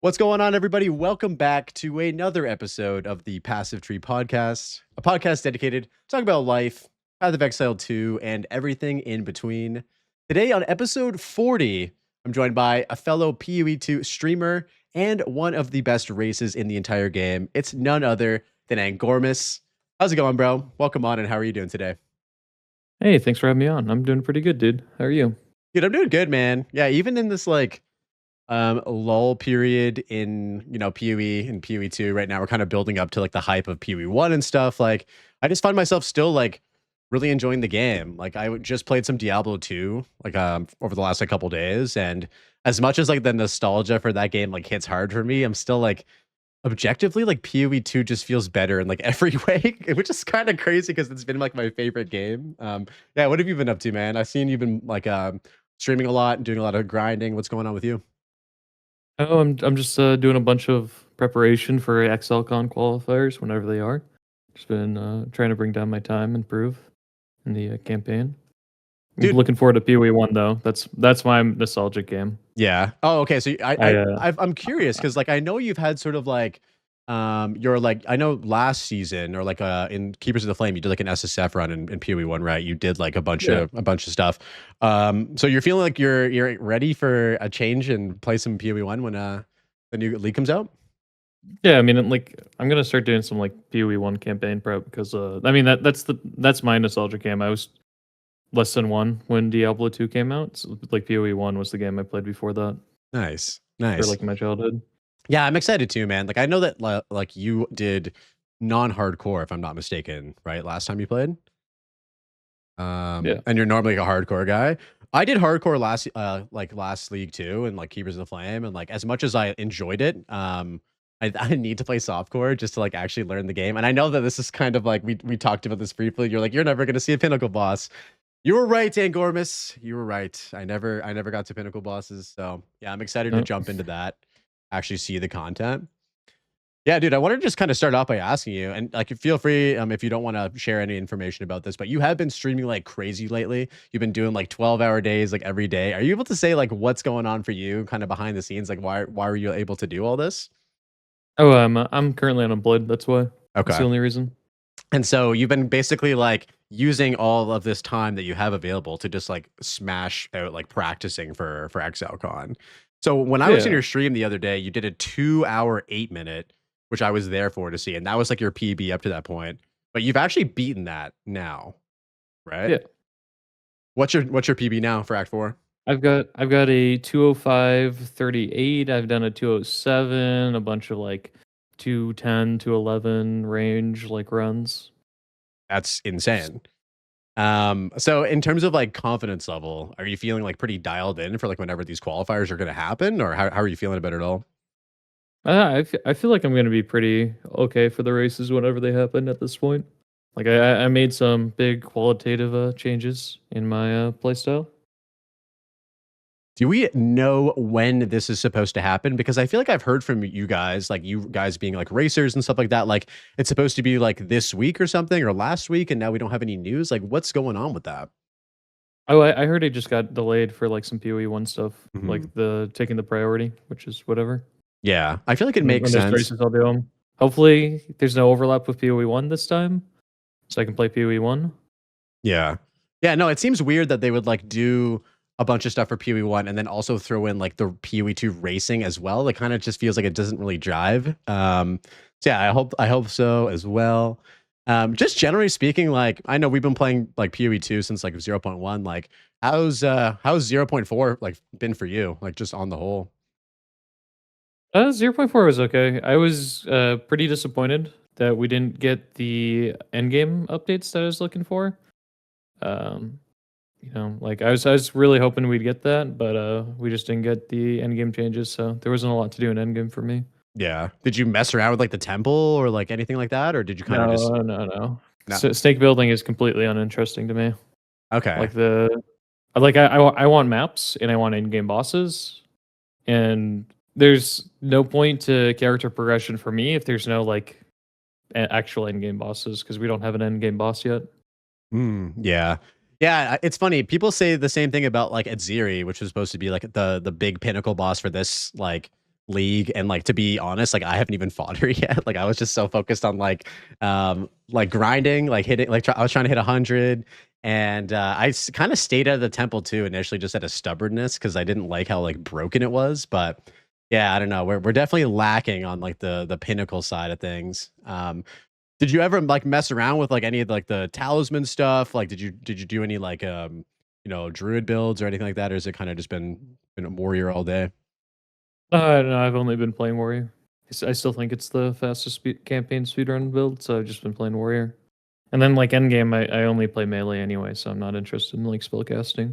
What's going on, everybody? Welcome back to another episode of the Passive Tree Podcast, a podcast dedicated to talking about life, Path of Exile 2, and everything in between. Today, on episode 40, I'm joined by a fellow PoE 2 streamer and one of the best races in the entire game. It's none other than Angormus. How's it going, bro? Welcome on, and how are you doing today? Hey, thanks for having me on. I'm doing pretty good, dude. How are you? Dude, I'm doing good, man. Yeah, even in this lull period in PoE and PoE 2 right now, we're kind of building up to like the hype of PoE 1 and stuff. Like I just find myself still like really enjoying the game. Like just played some Diablo 2 over the last couple days, and as much as like the nostalgia for that game like hits hard for me, I'm still like objectively like PoE 2 just feels better in like every way, which is kind of crazy because it's been like my favorite game. Yeah, what have you been up to, man? I've seen you've been like streaming a lot and doing a lot of grinding. What's going on with you? Oh, I'm just doing a bunch of preparation for XLCon qualifiers whenever they are. Just been trying to bring down my time, improve in the campaign. I'm Dude. looking forward to PoE 1 though. That's my nostalgic game. Yeah. Oh, okay. So I'm curious because like I know you've had sort of like you're like I know last season or like in Keepers of the Flame you did like an SSF run in PoE 1, right? You did like a bunch of stuff. So you're feeling like you're ready for a change and play some PoE 1 when the new league comes out? Yeah, I mean, like I'm gonna start doing some like PoE 1 campaign prep because I mean that's my nostalgic game. I was less than 1 when Diablo 2 came out. So, like PoE 1 was the game I played before that. Nice. For like my childhood. Yeah, I'm excited too, man. Like I know that like you did non-hardcore, if I'm not mistaken, right? Last time you played. Yeah. And you're normally like a hardcore guy. I did hardcore last league too, and like Keepers of the Flame, and like as much as I enjoyed it, I need to play softcore just to like actually learn the game. And I know that this is kind of like we talked about this briefly. You're like, you're never gonna see a pinnacle boss. You were right, Angormus. You were right. I never got to pinnacle bosses. So yeah, I'm excited to jump into that, actually see the content. Yeah, dude, I wanted to just kind of start off by asking you, and like, feel free if you don't want to share any information about this, but you have been streaming like crazy lately. You've been doing like 12-hour days, like every day. Are you able to say like what's going on for you, kind of behind the scenes? Like, why were you able to do all this? Oh, I'm currently unemployed. That's why. That's Okay. the only reason. And so you've been basically like using all of this time that you have available to just like smash out like practicing for ExileCon. So when I was in your stream the other day, you did a 2-hour 8-minute, which I was there for to see, and that was like your PB up to that point. But you've actually beaten that now, right? Yeah. What's your PB now for Act 4? I've got a 205.38. I've done a 207, a bunch of like 210, 211 range like runs. That's insane. So in terms of like confidence level, are you feeling like pretty dialed in for like whenever these qualifiers are going to happen, or how are you feeling about it all? I feel like I'm going to be pretty okay for the races whenever they happen at this point. Like I made some big qualitative changes in my playstyle. Do we know when this is supposed to happen? Because I feel like I've heard from you guys, like you guys being like racers and stuff like that, like it's supposed to be like this week or something or last week, and now we don't have any news. Like, what's going on with that? Oh, I heard it just got delayed for like some PoE 1 stuff, like the taking the priority, which is whatever. Yeah, I feel like it makes sense. Races, I'll do them. Hopefully, there's no overlap with PoE 1 this time, so I can play PoE 1. Yeah, no, it seems weird that they would like do a bunch of stuff for PoE 1 and then also throw in like the PoE 2 racing as well. It kind of just feels like it doesn't really jive. So yeah, I hope so as well. Just generally speaking, like I know we've been playing like PoE 2 since like 0.1. Like how's 0.4 like been for you? Like just on the whole. 0.4 was okay. I was pretty disappointed that we didn't get the endgame updates that I was looking for. You know, like I was really hoping we'd get that, but we just didn't get the endgame changes, so there wasn't a lot to do in endgame for me. Yeah. Did you mess around with like the temple or like anything like that, or did you kind of just? No. So snake building is completely uninteresting to me. Okay. Like I want maps and I want in-game bosses, and there's no point to character progression for me if there's no like actual in-game bosses because we don't have an end-game boss yet. Yeah. Yeah, it's funny. People say the same thing about like Edziri, which was supposed to be like the big pinnacle boss for this like league, and like to be honest, like I haven't even fought her yet. Like I was just so focused on like grinding, like hitting, like I was trying to hit 100, and I kind of stayed out of the temple too initially, just out of stubbornness because I didn't like how like broken it was. But yeah, I don't know. We're definitely lacking on like the pinnacle side of things. Did you ever like mess around with like any of like the talisman stuff? Like, did you do any like druid builds or anything like that, or has it kind of just been a warrior all day? No, I've only been playing Warrior. I still think it's the fastest campaign speedrun build, so I've just been playing Warrior. And then like endgame, I only play melee anyway, so I'm not interested in like spellcasting.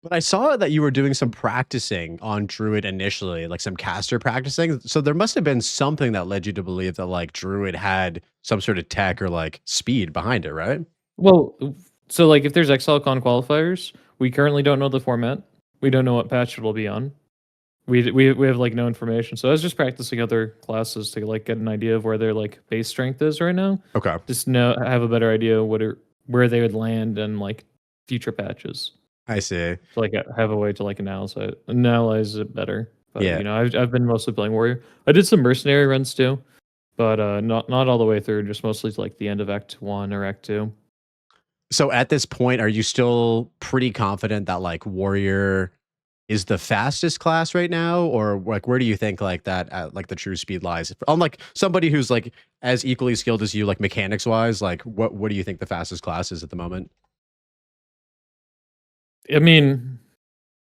But I saw that you were doing some practicing on Druid initially, like some caster practicing. So there must have been something that led you to believe that like Druid had some sort of tech or like speed behind it, right? Well, so like if there's ExileCon qualifiers, we currently don't know the format. We don't know what patch it'll be on. We have like no information. So I was just practicing other classes to like get an idea of where their like base strength is right now. Okay. Just have a better idea where they would land in like future patches. I see. So like have a way to like analyze it better. But Yeah. I've been mostly playing Warrior. I did some mercenary runs too, but not all the way through. Just mostly to like the end of Act 1 or Act 2. So at this point, are you still pretty confident that like warrior is the fastest class right now, or like where do you think like that like the true speed lies? On like somebody who's like as equally skilled as you, like mechanics wise, like what do you think the fastest class is at the moment? I mean,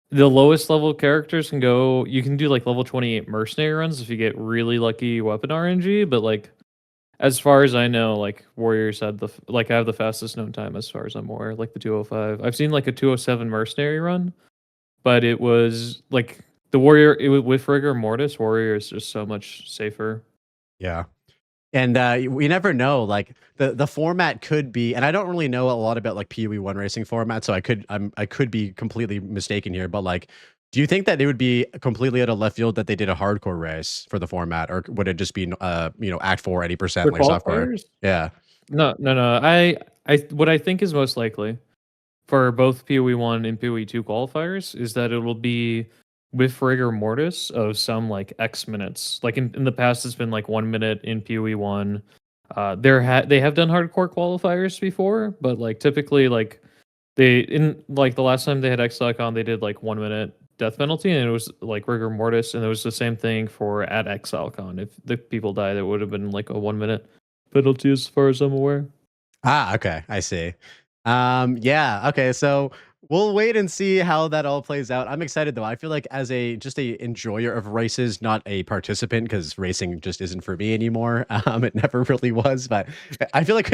the lowest level characters can go. You can do like level 28 mercenary runs if you get really lucky weapon RNG. But like, as far as I know, like warriors had I have the fastest known time as far as I'm aware, like the 205. I've seen like a 207 mercenary run, but it was like the warrior with rigor mortis. Warrior is just so much safer. Yeah. And we never know. Like the format could be, and I don't really know a lot about like PoE one racing format, so I could be completely mistaken here. But like, do you think that it would be completely out of left field that they did a hardcore race for the format, or would it just be Act 4 80% For like softcore? qualifiers? Yeah. No. What I think is most likely for both PoE 1 and PoE 2 qualifiers is that it will be with rigor mortis of some like X minutes. Like in the past, it's been like 1 minute in PoE 1. They have done hardcore qualifiers before, but like typically like the last time they had ExileCon, they did like 1 minute death penalty, and it was like rigor mortis, and it was the same thing for at ExileCon. If the people died, it would have been like a 1 minute penalty, as far as I'm aware. Ah, okay. I see. Yeah, okay. So we'll wait and see how that all plays out. I'm excited though. I feel like as a just a enjoyer of races, not a participant, because racing just isn't for me anymore. It never really was, but I feel like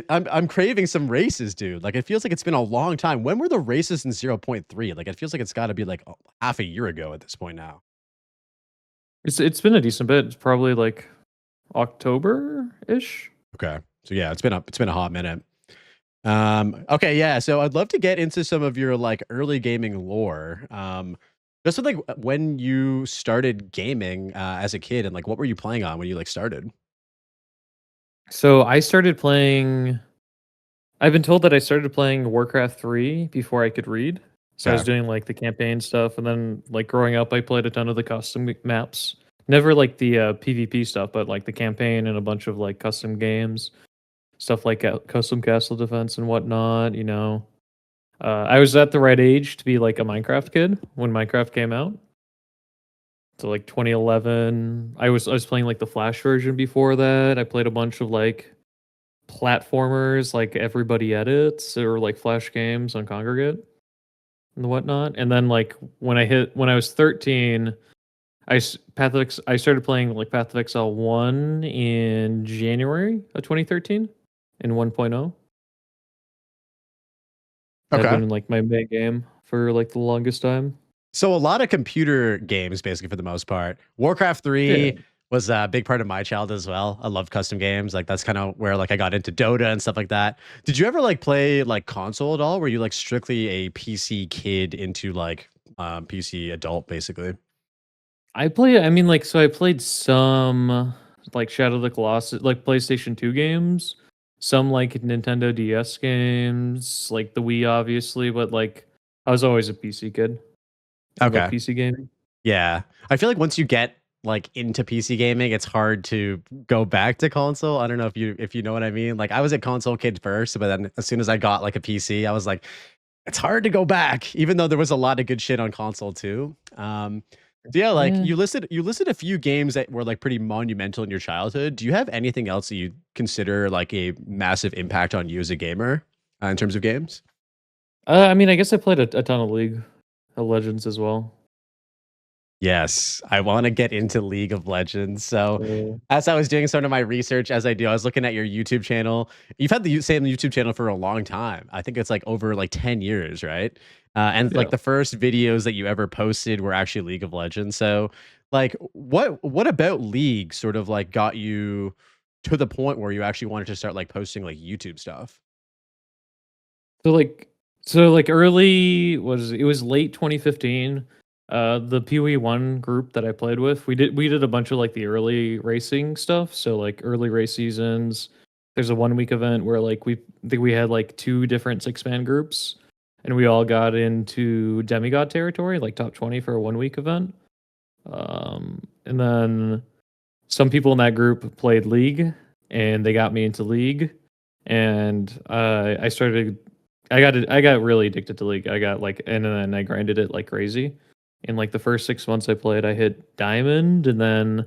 I'm craving some races, dude. Like it feels like it's been a long time. When were the races in 0.3? Like it feels like it's got to be like half a year ago at this point now. It's been a decent bit. It's probably like October ish. Okay. So yeah, it's been a hot minute. Okay, yeah. So I'd love to get into some of your like early gaming lore. Just with, like when you started gaming as a kid, and like what were you playing on when you like started? So I started playing. I've been told that I started playing Warcraft 3 before I could read. So I was Okay. doing like the campaign stuff, and then like growing up, I played a ton of the custom maps. Never like the PvP stuff, but like the campaign and a bunch of like custom games, stuff like custom castle defense and whatnot. I was at the right age to be like a Minecraft kid when Minecraft came out. So like 2011, I was playing like the Flash version before that. I played a bunch of like platformers, like Everybody Edits or like Flash games on Congregate and whatnot. And then like when I was 13, I started playing like Path of Exile 1 in January of 2013 in 1.0. That had Okay. been like my main game for like the longest time. So a lot of computer games, basically for the most part. Warcraft Yeah. 3 was a big part of my childhood as well. I love custom games. Like that's kind of where like I got into Dota and stuff like that. Did you ever like play like console at all? Were you like strictly a PC kid into like PC adult basically? I mean, like, so I played some like Shadow of the Colossus, like PlayStation 2 games, some like Nintendo DS games, like the Wii, obviously, but like I was always a PC kid. I love Okay. PC gaming. Yeah. I feel like once you get like into PC gaming, it's hard to go back to console. I don't know if you know what I mean. Like I was a console kid first, but then as soon as I got like a PC, I was like, it's hard to go back, even though there was a lot of good shit on console too. So yeah, like Yeah. you listed a few games that were like pretty monumental in your childhood. Do you have anything else that you consider like a massive impact on you as a gamer in terms of games? I mean, I guess I played a ton of League of Legends as well. Yes, I want to get into League of Legends. So, Uh, as I was doing some of my research, as I do, I was looking at your YouTube channel. You've had the same YouTube channel for a long time. I think it's like over like 10 years, right? And like yeah. the first videos that you ever posted were actually League of Legends. So, like, what about League sort of like got you to the point where you actually wanted to start like posting like YouTube stuff? So like so early was it was late 2015. The PoE 1 group that I played with, we did a bunch of like the early racing stuff. So like early race seasons. There's a 1 week event where like I think we had like two different 6-man groups and we all got into demigod territory, like top 20 for a 1 week event. And then some people in that group played League and they got me into League and I got really addicted to League. I got like, and then I grinded it like crazy. In like the first 6 months I played, I hit Diamond, and then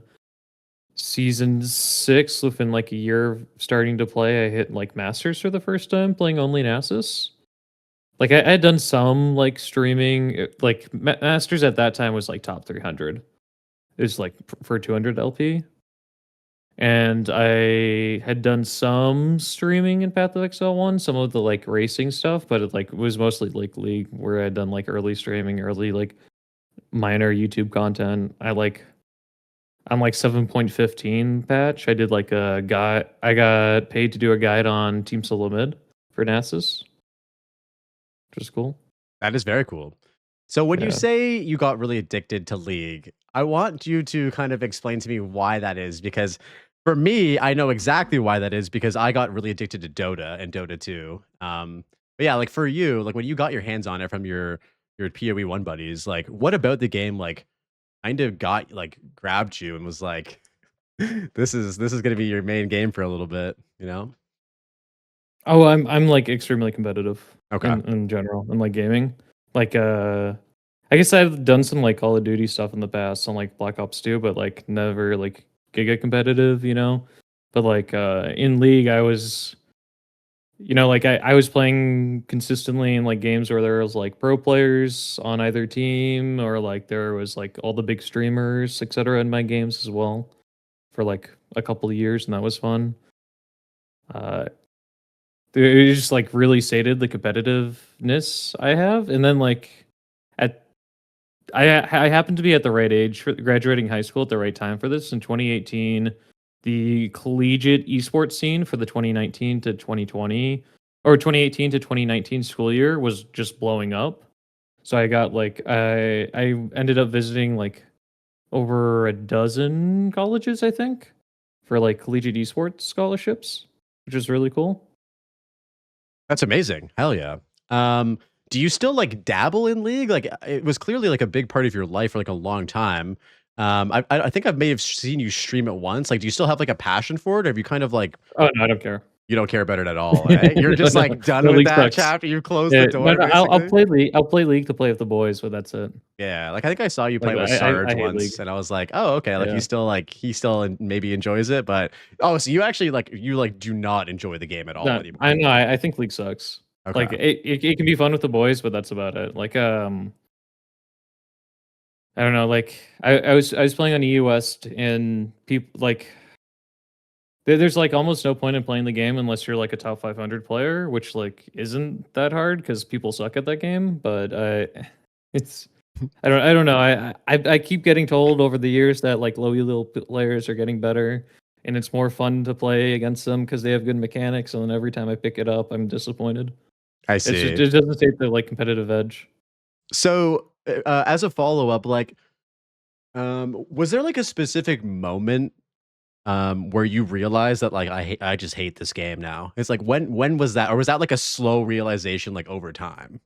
season 6, within like a year of starting to play, I hit like Masters for the first time, playing only Nasus. Like I had done some like streaming, like Masters at that time was like top 300. It was like for 200 LP. And I had done some streaming in Path of Exile 1, some of the like racing stuff, but it like was mostly like League where I'd done like early streaming, early like minor YouTube content. I'm like 7.15 patch. I did like a guide. I got paid to do a guide on Team Solo Mid for Nasus, which is cool. That is very cool. So when you Yeah. say you got really addicted to League, I want you to kind of explain to me why that is because for me, I know exactly why that is because I got really addicted to Dota and Dota 2. But yeah, like for you, like when you got your hands on it from your PoE 1 buddies, like what about the game like kind of got like grabbed you and was like this is going to be your main game for a little bit, you know? Oh, I'm like extremely competitive Okay. in general in like gaming. Like I guess I've done some like Call of Duty stuff in the past on like Black Ops 2, but like never like giga competitive, you know? But like in League I was, like I was playing consistently in like games where there was like pro players on either team or like there was like all the big streamers, etc. in my games as well for like a couple of years and that was fun. Uh it just like really sated the competitiveness I have, and then like at I happened to be at the right age for graduating high school at the right time for this in 2018. The collegiate esports scene for the 2019 to 2020 or 2018 to 2019 school year was just blowing up. So I got like I ended up visiting like over a dozen colleges, I think, for like collegiate esports scholarships, which is really cool. That's amazing. Hell yeah. Do you still like dabble in League? Like it was clearly like a big part of your life for like a long time. I think I may have seen you stream it once. Like, do you still have like a passion for it, or have you kind of like Oh no, I don't care. you don't care about it at all? Eh? You're No, just no, like done no, with League that sucks. chapter. You closed the Yeah, no, door, no, I'll basically. play League. I'll play League to play with the boys, but that's it. Yeah, like I think I saw you Like play with I Sarge hate League. once, and I was like, oh, okay. Like Yeah. he still maybe enjoys it, but oh, so you actually like you like do not enjoy the game at all No, I anymore. know. I think League sucks. Like Okay. it can be fun with the boys, but that's about it. Like I don't know. Like I was playing on EU West, and people like there's like almost no point in playing the game unless you're like a top 500 player, which like isn't that hard because people suck at that game. But it's I don't know. I keep getting told over the years that like low elo players are getting better, and it's more fun to play against them because they have good mechanics. And then every time I pick it up, I'm disappointed. I It's just see. it doesn't take the like competitive edge. So, as a follow up, like, was there like a specific moment where you realized that like I just hate this game now? It's like when was that, or was that like a slow realization like over time?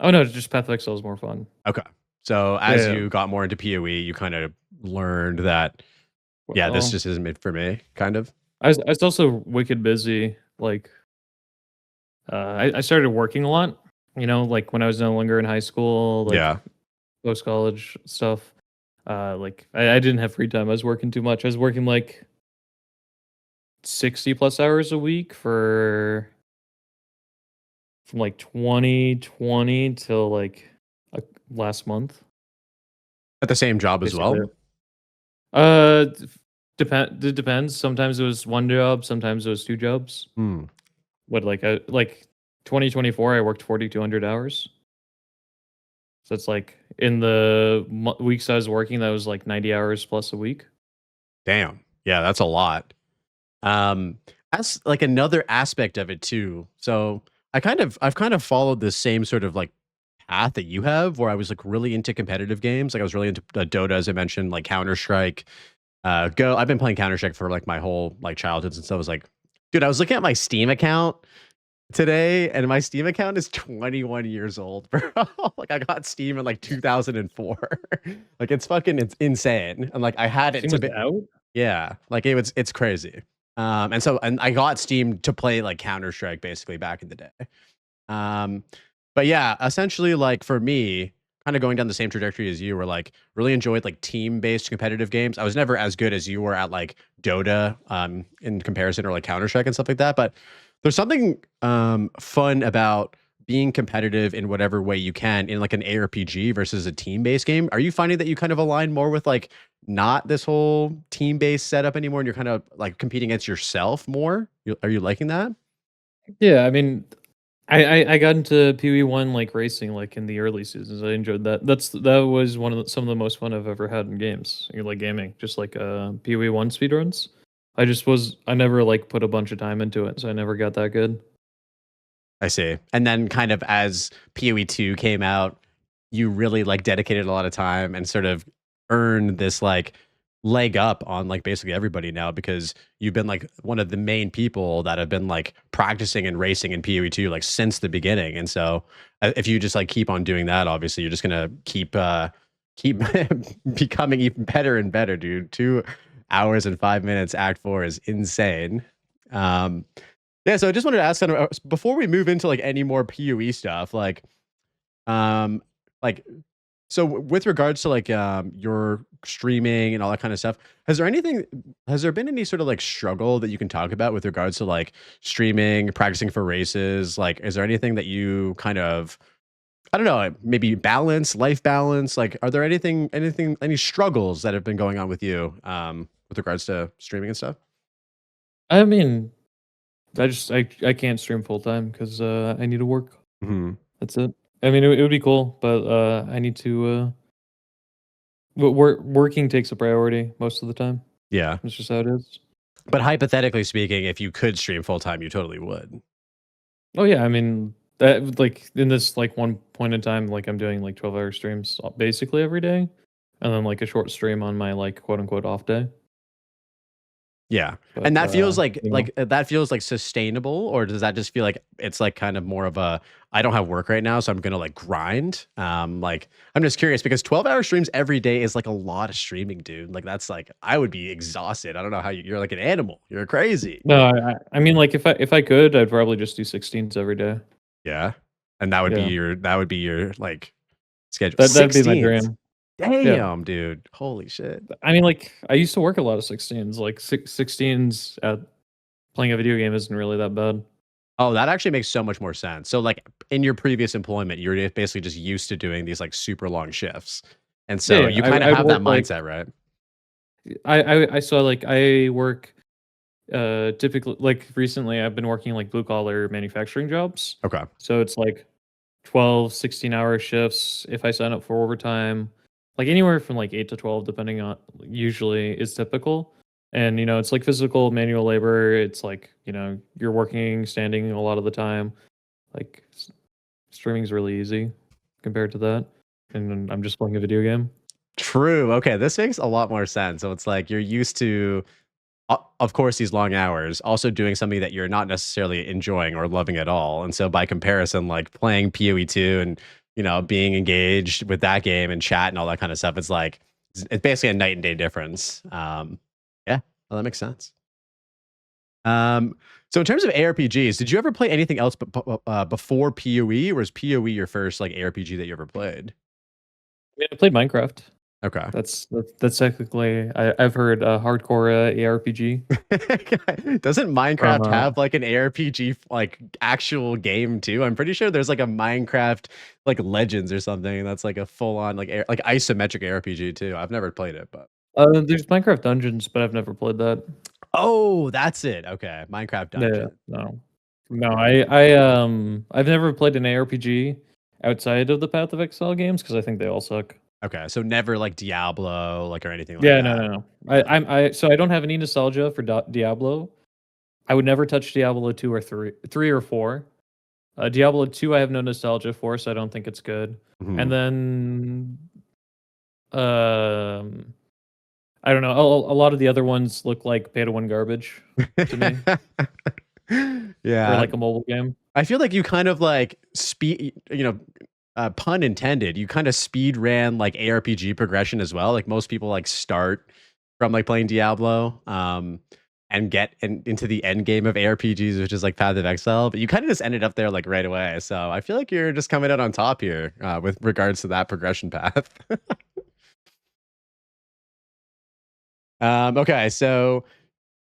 Oh no, just Path of Exile is more fun. Okay. So as Yeah. you got more into PoE, you kind of learned that, yeah, this Well, just isn't made for me, kind of. I was also wicked busy. Like, I started working a lot. Like when I was no longer in high school, like Yeah. post college stuff. Like I didn't have free time. I was working too much. I was working like 60 plus hours a week from like 2020 till like last month, At the same job as basically. well? It depends. Sometimes it was one job, sometimes it was two jobs. Hmm. What like 2024 I worked 4200 hours. So it's like in the weeks I was working that was like 90 hours plus a week. Damn. Yeah, that's a lot. Um, as like another aspect of it too. So I've kind of followed the same sort of like path that you have, where I was like really into competitive games. Like I was really into Dota, as I mentioned, like Counter Strike. Go. I've been playing Counter Strike for like my whole like childhood and stuff. I was like, dude, I was looking at my Steam account today, and my Steam account is 21 years old, bro. Like I got Steam in like 2004. Like it's insane. And like I had it Steam to was be, out. yeah, like it's crazy. And I got Steam to play like Counter Strike basically back in the day. Um, but yeah, essentially, like for me, kind of going down the same trajectory as you, were like really enjoyed like team-based competitive games. I was never as good as you were at like Dota, in comparison, or like Counter Strike and stuff like that. But there's something fun about being competitive in whatever way you can in like an ARPG versus a team-based game. Are you finding that you kind of align more with like not this whole team-based setup anymore, and you're kind of like competing against yourself more? Are you liking that? Yeah, I mean, I got into PoE1 like racing like in the early seasons. I enjoyed that. That was some of the most fun I've ever had in games. Like gaming, just like PoE1 speedruns. I never like put a bunch of time into it, so I never got that good. I see. And then kind of as PoE 2 came out, you really like dedicated a lot of time and sort of earned this like leg up on like basically everybody now, because you've been like one of the main people that have been like practicing and racing in PoE 2 like since the beginning. And so if you just like keep on doing that, obviously you're just gonna keep becoming even better and better, dude. 2 hours and 5 minutes Act 4 is insane. Um yeah, so I just wanted to ask kind of before we move into like any more PoE stuff, um, like so with regards to like your streaming and all that kind of stuff, has there been any sort of like struggle that you can talk about with regards to like streaming, practicing for races? Like, is there anything that you kind of, I don't know, maybe life balance? Like, are there any struggles that have been going on with you with regards to streaming and stuff? I mean, I can't stream full time because I need to work. Hmm. That's it. I mean, it would be cool, but I need to. Working takes a priority most of the time. Yeah. That's just how it is. But hypothetically speaking, if you could stream full time, you totally would. Oh yeah, I mean that like in this like one point in time, like I'm doing like 12-hour streams basically every day, and then like a short stream on my like quote unquote off day. Yeah. But And that feels you know, that feels like sustainable, or does that just feel like it's like kind of more of a, I don't have work right now, so I'm gonna like grind? Like I'm just curious because 12-hour streams every day is like a lot of streaming, dude. Like that's like I would be exhausted. I don't know how you're like an animal. You're crazy. no, I mean like if I could, I'd probably just do 16s every day. Yeah. And Yeah, that would be your like schedule. that'd be my 16s. dream. Yeah, Damn, dude. Holy shit. I mean like I used to work a lot of 16s. Like 16s at playing a video game isn't really that bad. Oh, that actually makes so much more sense. So, like in your previous employment, you were basically just used to doing these like super long shifts, and Yeah, so yeah. you kind of I'd have that work like mindset, right? I saw like I work typically like recently I've been working like blue collar manufacturing jobs. Okay. So it's like 12, 16-hour shifts if I sign up for overtime. Like anywhere from like 8 to 12 depending on usually is typical. And it's like physical manual labor. It's like, you're working standing a lot of the time. Like streaming is really easy compared to that. And then I'm just playing a video game. True. Okay, this makes a lot more sense. So it's like you're used to, of course, these long hours, also doing something that you're not necessarily enjoying or loving at all, and so by comparison, like playing PoE 2 and being engaged with that game and chat and all that kind of stuff. It's like it's basically a night and day difference. Yeah, well, that makes sense. So in terms of ARPGs, did you ever play anything else before PoE, or was PoE your first like ARPG that you ever played? I played Minecraft. Okay. That's technically I've heard hardcore ARPG. Doesn't From Minecraft have like an ARPG like actual game too? I'm pretty sure there's like a Minecraft like Legends or something that's like a full on like like isometric ARPG too. I've never played it, but there's Minecraft Dungeons, but I've never played that. oh, that's it. Okay, Minecraft Yeah, Dungeon. no, I've never played an ARPG outside of the Path of Exile games because I think they all suck. Okay, so never like Diablo like or anything like Yeah, that. no. So I don't have any nostalgia for Diablo. I would never touch Diablo 2 or 3 or 4. Diablo 2 I have no nostalgia for, so I don't think it's good. Mhm. And then I don't know. A lot of the other ones look like pay to win garbage to me. Yeah. Or like a mobile game. I feel like you kind of like pun intended, you kind of speed ran like ARPG progression as well. Like most people like start from like playing Diablo and get into the end game of ARPGs, which is like Path of Exile, but you kind of just ended up there like right away. So I feel like you're just coming out on top here with regards to that progression path. Okay, so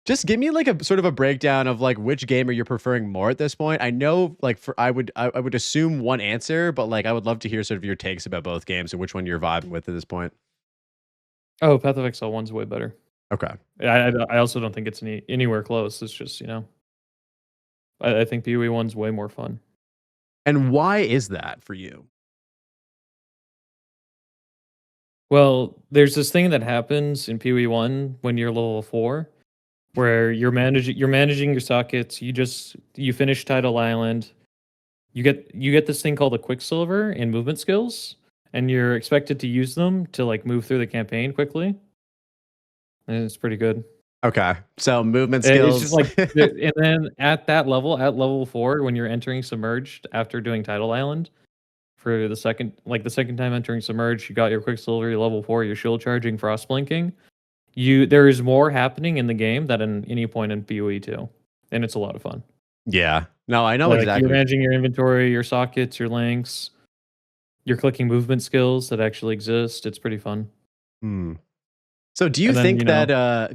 just give me like a sort of a breakdown of like which game are you preferring more at this point. I know like I would assume one answer, but like I would love to hear sort of your takes about both games and which one you're vibing with at this point. Oh, Path of Exile 1's way better. Okay. I also don't think it's anywhere close. It's just, I think PoE 1's way more fun. And why is that for you? Well, there's this thing that happens in PoE 1 when you're level 4 where you're managing your sockets, you finish Tidal Island, you get this thing called a Quicksilver in movement skills, and you're expected to use them to like move through the campaign quickly. And it's pretty good. Okay. So movement It's just skills. like and then at level 4, when you're entering Submerged after doing Tidal Island, for the second time entering Submerged, you got your Quicksilver, your level 4, your shield charging, frost blinking. There is more happening in the game than in any point in PoE 2, and it's a lot of fun. Yeah. No, I know Like exactly. you're managing your inventory, your sockets, your links. You're clicking movement skills that actually exist. It's pretty fun. So do you And then,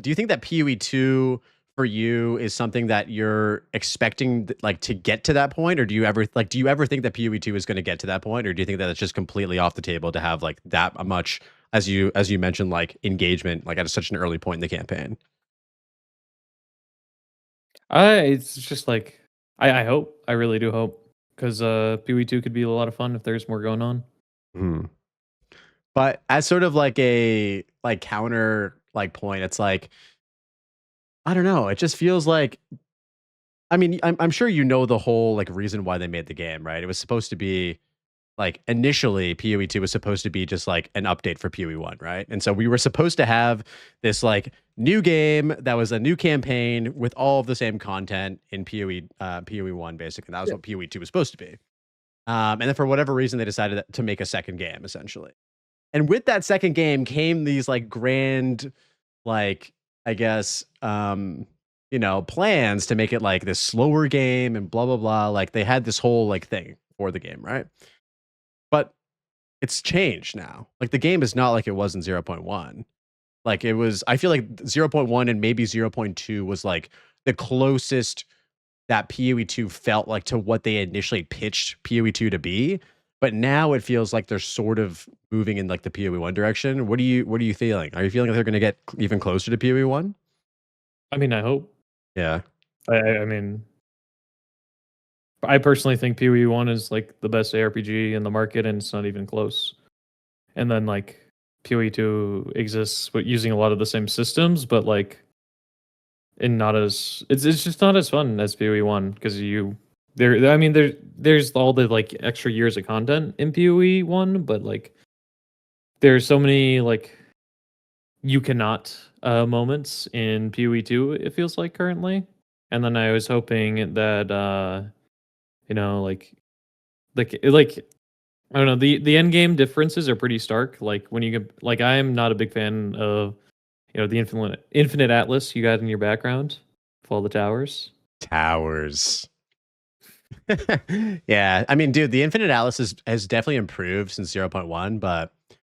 think that PoE 2 for you is something that you're expecting like to get to that point, or do you ever think that PoE 2 is going to get to that point, or do you think that it's just completely off the table to have like that much as you mentioned like engagement like at such an early point in the campaign? it's just like I hope, I really do hope, because PoE 2 could be a lot of fun if there's more going on. Hmm. But as sort of like a like counter like point, it's like I don't know. It just feels like I mean, I'm sure you know the whole like reason why they made the game, right? It was supposed to be like initially PoE 2 was supposed to be just like an update for PoE 1, right? And so we were supposed to have this like new game that was a new campaign with all of the same content in PoE 1 basically. That was what PoE 2 was supposed to be. And then for whatever reason they decided to make a second game essentially. And with that second game came these like grand like I guess plans to make it like this slower game and blah blah blah. Like they had this whole like thing for the game, right? But it's changed now. Like the game is not like it was in 0.1. Like it was I feel like 0.1 and maybe 0.2 was like the closest that PoE 2 felt like to what they initially pitched PoE 2 to be. But now it feels like they're sort of moving in like the PoE 1 direction. What are you feeling? Are you feeling like they're going to get even closer to PoE 1? I mean, I hope. Yeah. I mean, I personally think PoE 1 is like the best ARPG in the market, and it's not even close. And then like PoE 2 exists but using a lot of the same systems, but like and not as it's just not as fun as PoE 1 because there's all the like extra years of content in PoE 1, but like there's so many like you cannot moments in PoE 2, it feels like currently. And then I was hoping that like I don't know. The end game differences are pretty stark. Like when you get, like, I'm not a big fan of, the infinite atlas you got in your background for all the towers. Towers. Yeah, I mean, dude, the Infinite Atlas has definitely improved since 0.1, but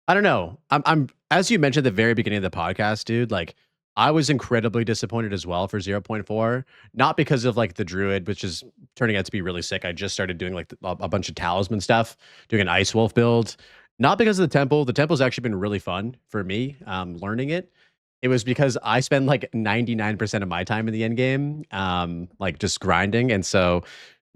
I don't know. I'm as you mentioned at the very beginning of the podcast, dude, like I was incredibly disappointed as well for 0.4, not because of like the druid, which is turning out to be really sick. I just started doing like a bunch of talisman stuff, doing an ice wolf build, not because of the temple. The temple's actually been really fun for me, learning it. It was because I spend like 99% of my time in the end game, like just grinding, and so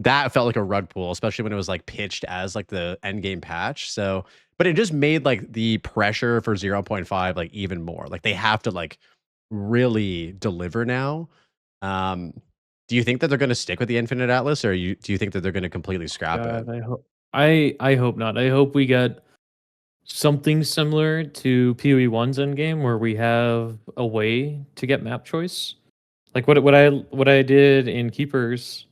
that felt like a rug pull, especially when it was like pitched as like the end game patch. So, but it just made like the pressure for 0.5 like even more. Like they have to like really deliver now. Um, do you think that they're going to stick with the Infinite Atlas, or do you think that they're going to completely scrap it? God, I hope not. I hope we get something similar to PoE 1's endgame where we have a way to get map choice. Like what I did in Keepers,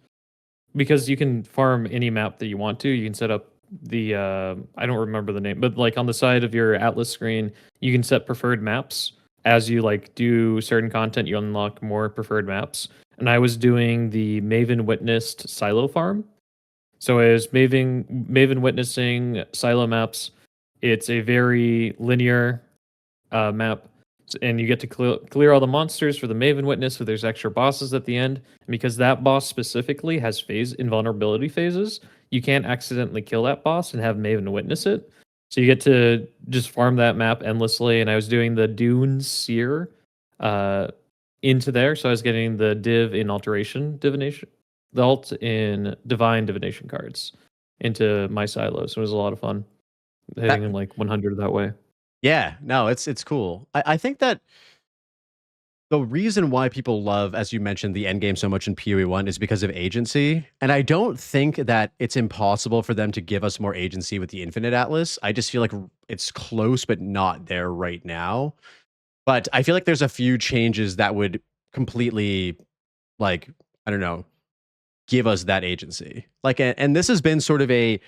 because you can farm any map that you want to. You can set up the I don't remember the name, but like on the side of your Atlas screen, you can set preferred maps. As you like do certain content, you unlock more preferred maps. And I was doing the Maven witnessed silo farm. So as Maven witnessing silo maps, it's a very linear map, and you get to clear all the monsters for the Maven Witness. So there's extra bosses at the end, and because that boss specifically has phase invulnerability phases, you can't accidentally kill that boss and have Maven witness it. So you get to just farm that map endlessly. And I was doing the Dune Seer uh, into there, so I was getting the div in alteration divination, the alt in divine divination cards into my silos. So it was a lot of fun That, hitting in like 100 that way. yeah, no, it's cool. I think that the reason why people love, as you mentioned, the end game so much in PoE 1 is because of agency. And I don't think that it's impossible for them to give us more agency with the Infinite Atlas. I just feel like it's close, but not there right now. But I feel like there's a few changes that would completely, like, I don't know, give us that agency. Like, and this has been sort of a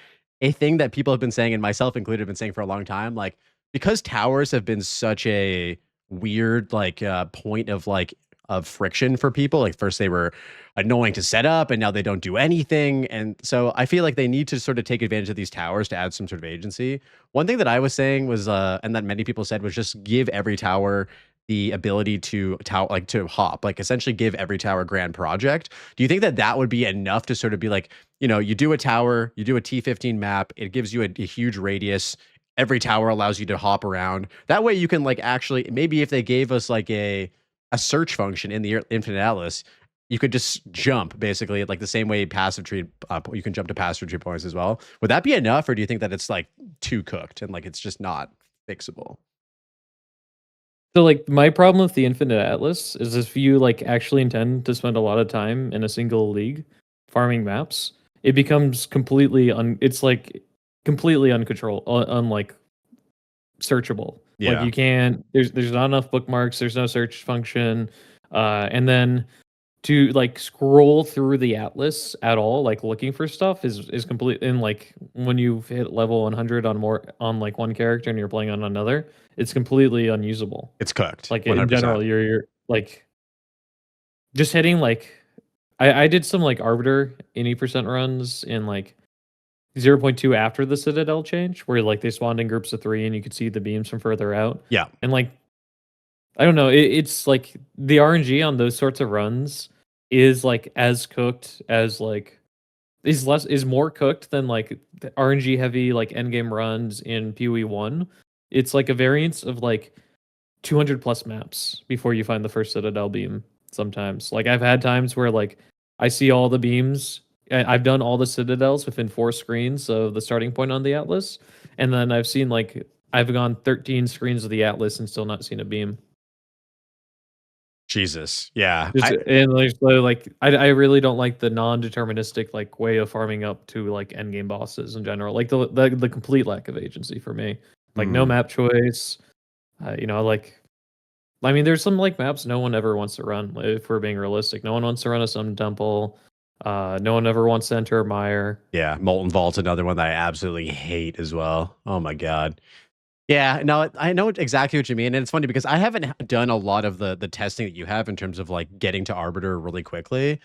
thing that people have been saying, and myself included, have been saying for a long time. Like, because towers have been such a weird like point of like of friction for people. Like first they were annoying to set up, and now they don't do anything. And so I feel like they need to sort of take advantage of these towers to add some sort of agency. One thing that I was saying was, and that many people said, was just give every tower the ability to like to hop, like essentially give every tower grand project. Do you think that that would be enough to sort of be like, you do a tower, you do a T15 map, it gives you a huge radius. Every tower allows you to hop around. That way you can like actually, maybe if they gave us like a search function in the Infinite Atlas, you could just jump basically like the same way passive tree you can jump to passive tree points as well. Would that be enough, or do you think that it's like too cooked and like it's just not fixable? So like my problem with the Infinite Atlas is if you like actually intend to spend a lot of time in a single league farming maps, it becomes it's like completely unlike searchable. Like Yeah. you can't there's not enough bookmarks, there's no search function. And then to like scroll through the atlas at all, like looking for stuff is complete. And like when you hit level 100 on like one character and you're playing on another, it's completely unusable. It's cooked Like in 100%. general, you're like just hitting like I did some like arbiter 80% runs in like 0.2 after the Citadel change, where like they spawned in groups of 3 and you could see the beams from further out. Yeah. And like I don't know, it's like the RNG on those sorts of runs is like as cooked as like is more cooked than like the RNG heavy like endgame runs in PoE 1. It's like a variance of like 200 plus maps before you find the first Citadel beam sometimes. Like I've had times where like I see all the beams. I've done all the Citadels within 4 screens of the starting point on the Atlas, and then I've seen like I've gone 13 screens of the Atlas and still not seen a beam. Jesus. Yeah. Just and like so like I really don't like the non-deterministic like way of farming up to like endgame bosses in general. Like the complete lack of agency for me. Like no map choice. Like I mean, there's some like maps no one ever wants to run. If we're being realistic, no one wants to run a Sun Temple. No one ever wants to enter a mire. Yeah, Molten Vault's another one that I absolutely hate as well. Oh my god. Yeah, no, I know exactly what you mean, and it's funny because I haven't done a lot of the testing that you have in terms of, like, getting to Arbiter really quickly.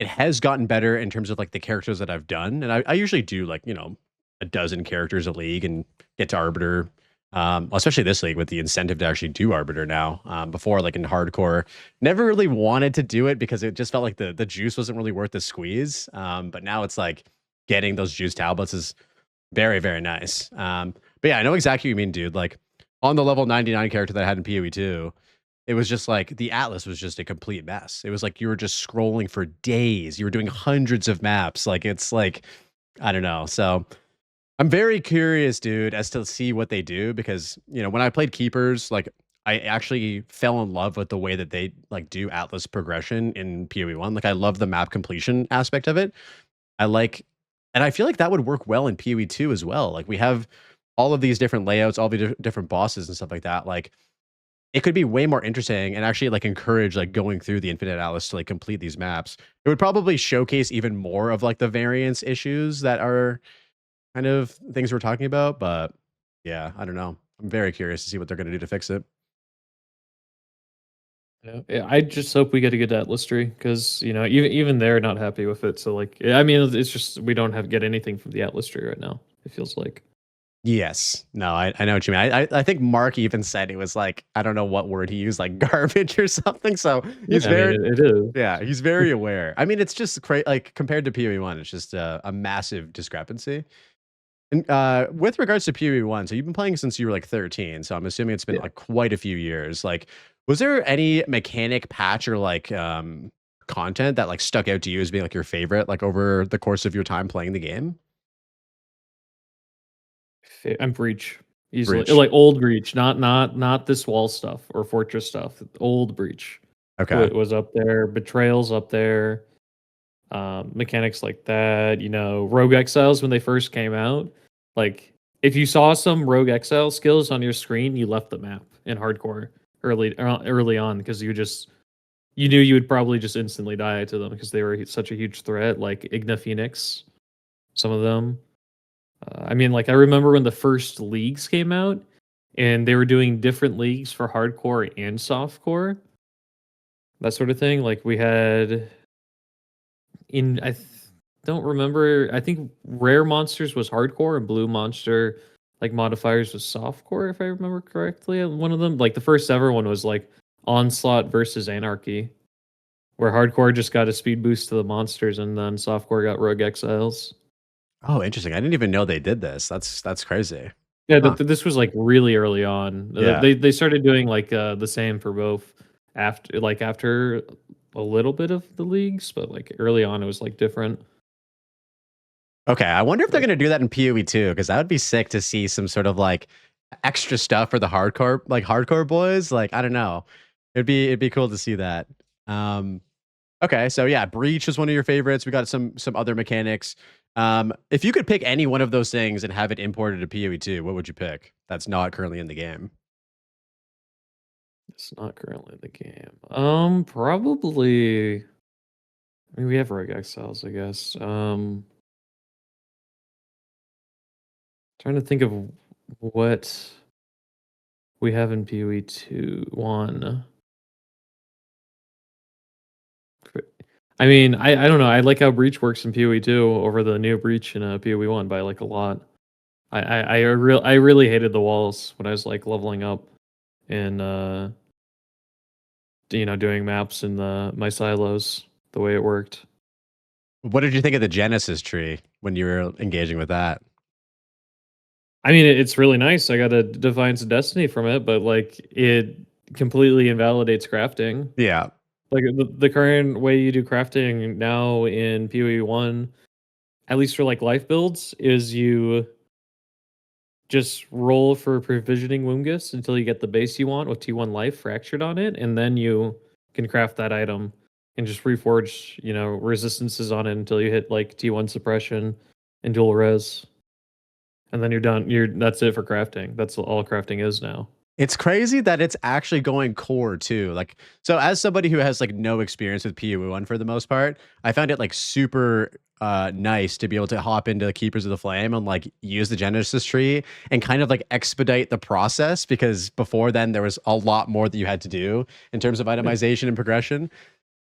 It has gotten better in terms of, like, the characters that I've done, and I usually do, like, a dozen characters a league and get to Arbiter, especially this league with the incentive to actually do Arbiter now. Before, like, in Hardcore, never really wanted to do it because it just felt like the juice wasn't really worth the squeeze, but now it's like getting those juice tablets is very, very nice. But yeah, I know exactly what you mean, dude. Like on the level 99 character that I had in PoE 2, it was just like the Atlas was just a complete mess. It was like you were just scrolling for days. You were doing hundreds of maps. Like it's like, I don't know. So I'm very curious, dude, as to see what they do because, when I played Keepers, like I actually fell in love with the way that they like do Atlas progression in PoE 1. Like I love the map completion aspect of it. I like and I feel like that would work well in PoE 2 as well. Like we have all of these different layouts, all the different bosses and stuff like that. Like it could be way more interesting and actually like encourage like going through the Infinite Atlas to like complete these maps. It would probably showcase even more of like the variance issues that are kind of things we're talking about. But yeah, I don't know. I'm very curious to see what they're gonna do to fix it. Yeah, I just hope we get a good Atlas tree because even they're not happy with it. So like, I mean, it's just we don't get anything from the Atlas tree right now. It feels like. Yes. No, I know what you mean. I think Mark even said it was like, I don't know what word he used, like garbage or something. So he's Yeah, I mean, very it is. yeah, he's very aware. I mean, it's just like compared to PoE 1, it's just a massive discrepancy. And with regards to PoE 1, so you've been playing since you were like 13, so I'm assuming it's been Yeah. like quite a few years. Like, was there any mechanic patch or like content that like stuck out to you as being like your favorite, like over the course of your time playing the game? I'm Breach easily, Breach. like old Breach, not this wall stuff or Fortress stuff. Old Breach Okay. was up there. Betrayals up there. Mechanics like that. Rogue Exiles when they first came out. Like if you saw some Rogue Exile skills on your screen, you left the map in hardcore early on because you knew you would probably just instantly die to them because they were such a huge threat. Like Igna Phoenix, some of them. I mean, like I remember when the first leagues came out, and they were doing different leagues for hardcore and softcore, that sort of thing. Like we had don't remember. I think Rare Monsters was hardcore and Blue Monster like modifiers was softcore, if I remember correctly. One of them, like the first ever one, was like Onslaught versus Anarchy, where hardcore just got a speed boost to the monsters, and then softcore got Rogue Exiles. Oh, interesting. I didn't even know they did this. That's crazy. Yeah, Huh. this was like really early on. Yeah. They started doing like the same for both after a little bit of the leagues, but like early on it was like different. Okay, I wonder if they're But gonna do that in PoE too, because that would be sick to see some sort of like extra stuff for the hardcore boys. Like, I don't know. It'd be cool to see that. Um, okay, so yeah, Breach is one of your favorites. We got some other mechanics. If you could pick any one of those things and have it imported to PoE 2, what would you pick? That's not currently in the game. it's not currently in the game. Probably. I mean, we have Rogue Exiles, I guess. Trying to think of what we have in PoE 2 1. I mean, I don't know. I like how Breach works in PoE 2 over the new Breach in PoE 1 by like a lot. I really hated the walls when I was like leveling up and doing maps in my silos the way it worked. What did you think of the Genesis tree when you were engaging with that? I mean, it's really nice. I got a Defiance of Destiny from it, but like it completely invalidates crafting. Yeah. Like the current way you do crafting now in PoE 1, at least for like life builds, is you just roll for provisioning womb gifts until you get the base you want with T1 life fractured on it, and then you can craft that item and just reforge, resistances on it until you hit like T1 suppression and dual res. And then you're done. That's it for crafting. That's all crafting is now. It's crazy that it's actually going core too. Like, so as somebody who has like no experience with PoE1 for the most part, I found it like super nice to be able to hop into Keepers of the Flame and like use the Genesis tree and kind of like expedite the process, because before then there was a lot more that you had to do in terms of Yeah. itemization and progression.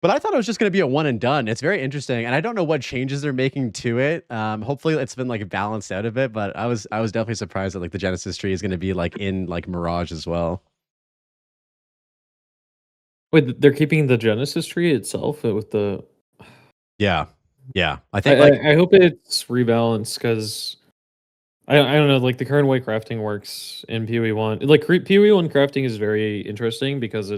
But I thought it was just going to be a one and done. It's very interesting, and I don't know what changes they're making to it. Hopefully, it's been like balanced out of it. But I was definitely surprised that like the Genesis tree is going to be like in like Mirage as well. Wait, they're keeping the Genesis tree itself with the. Yeah, yeah. I I think like I, I hope it's rebalanced because I don't know, like the current way crafting works in PoE1. Like PoE1 crafting is very interesting because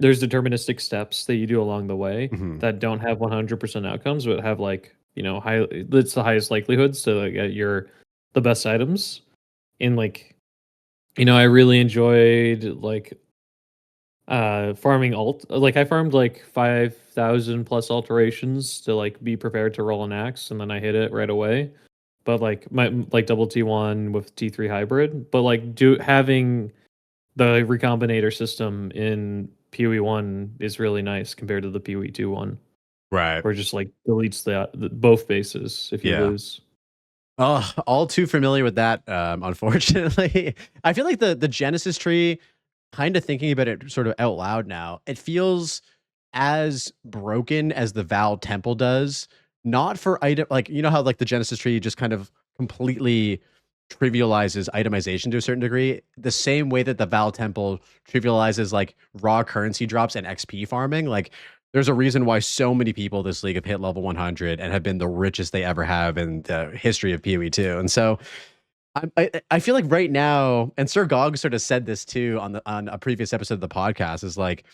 there's deterministic steps that you do along the way mhm, that don't have 100% outcomes, but have like high. It's the highest likelihoods to get the best items. And like I really enjoyed like farming like I farmed like 5,000 plus alterations to like be prepared to roll an axe, and then I hit it right away. But like my like double T1 with T3 hybrid, but like do having the recombinator system in PoE1 is really nice compared to the PoE2 one, right. where it just like deletes both bases if you Yeah. lose. Oh, all too familiar with that. Unfortunately, I feel like the Genesis tree, kind of thinking about it sort of out loud now, it feels as broken as the Val Temple does. Not for item, like you know how like the Genesis tree just kind of completely trivializes itemization to a certain degree. The same way that the Val Temple trivializes like raw currency drops and XP farming. Like there's a reason why so many people this league have hit level 100 and have been the richest they ever have in the history of PoE2. And so I feel like right now, and Sir Gog sort of said this too on a previous episode of the podcast, is like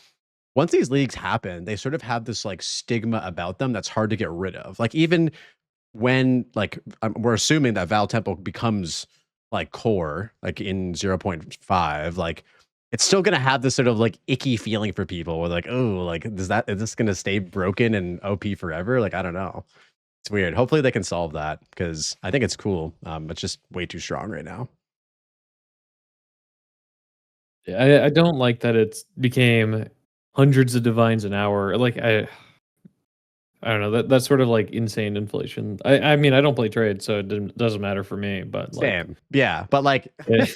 once these leagues happen, they sort of have this like stigma about them that's hard to get rid of. Like even when like we're assuming that Val Temple becomes like core, like in 0.5, like it's still gonna have this sort of like icky feeling for people where like, oh, like is this gonna stay broken and OP forever? Like I don't know. It's weird. Hopefully they can solve that because I think it's cool. It's just way too strong right now. I don't like that it became hundreds of divines an hour. Like I don't know, that's sort of like insane inflation. I mean I don't play trade, so doesn't matter for me. But like, Same. Yeah. But like eh,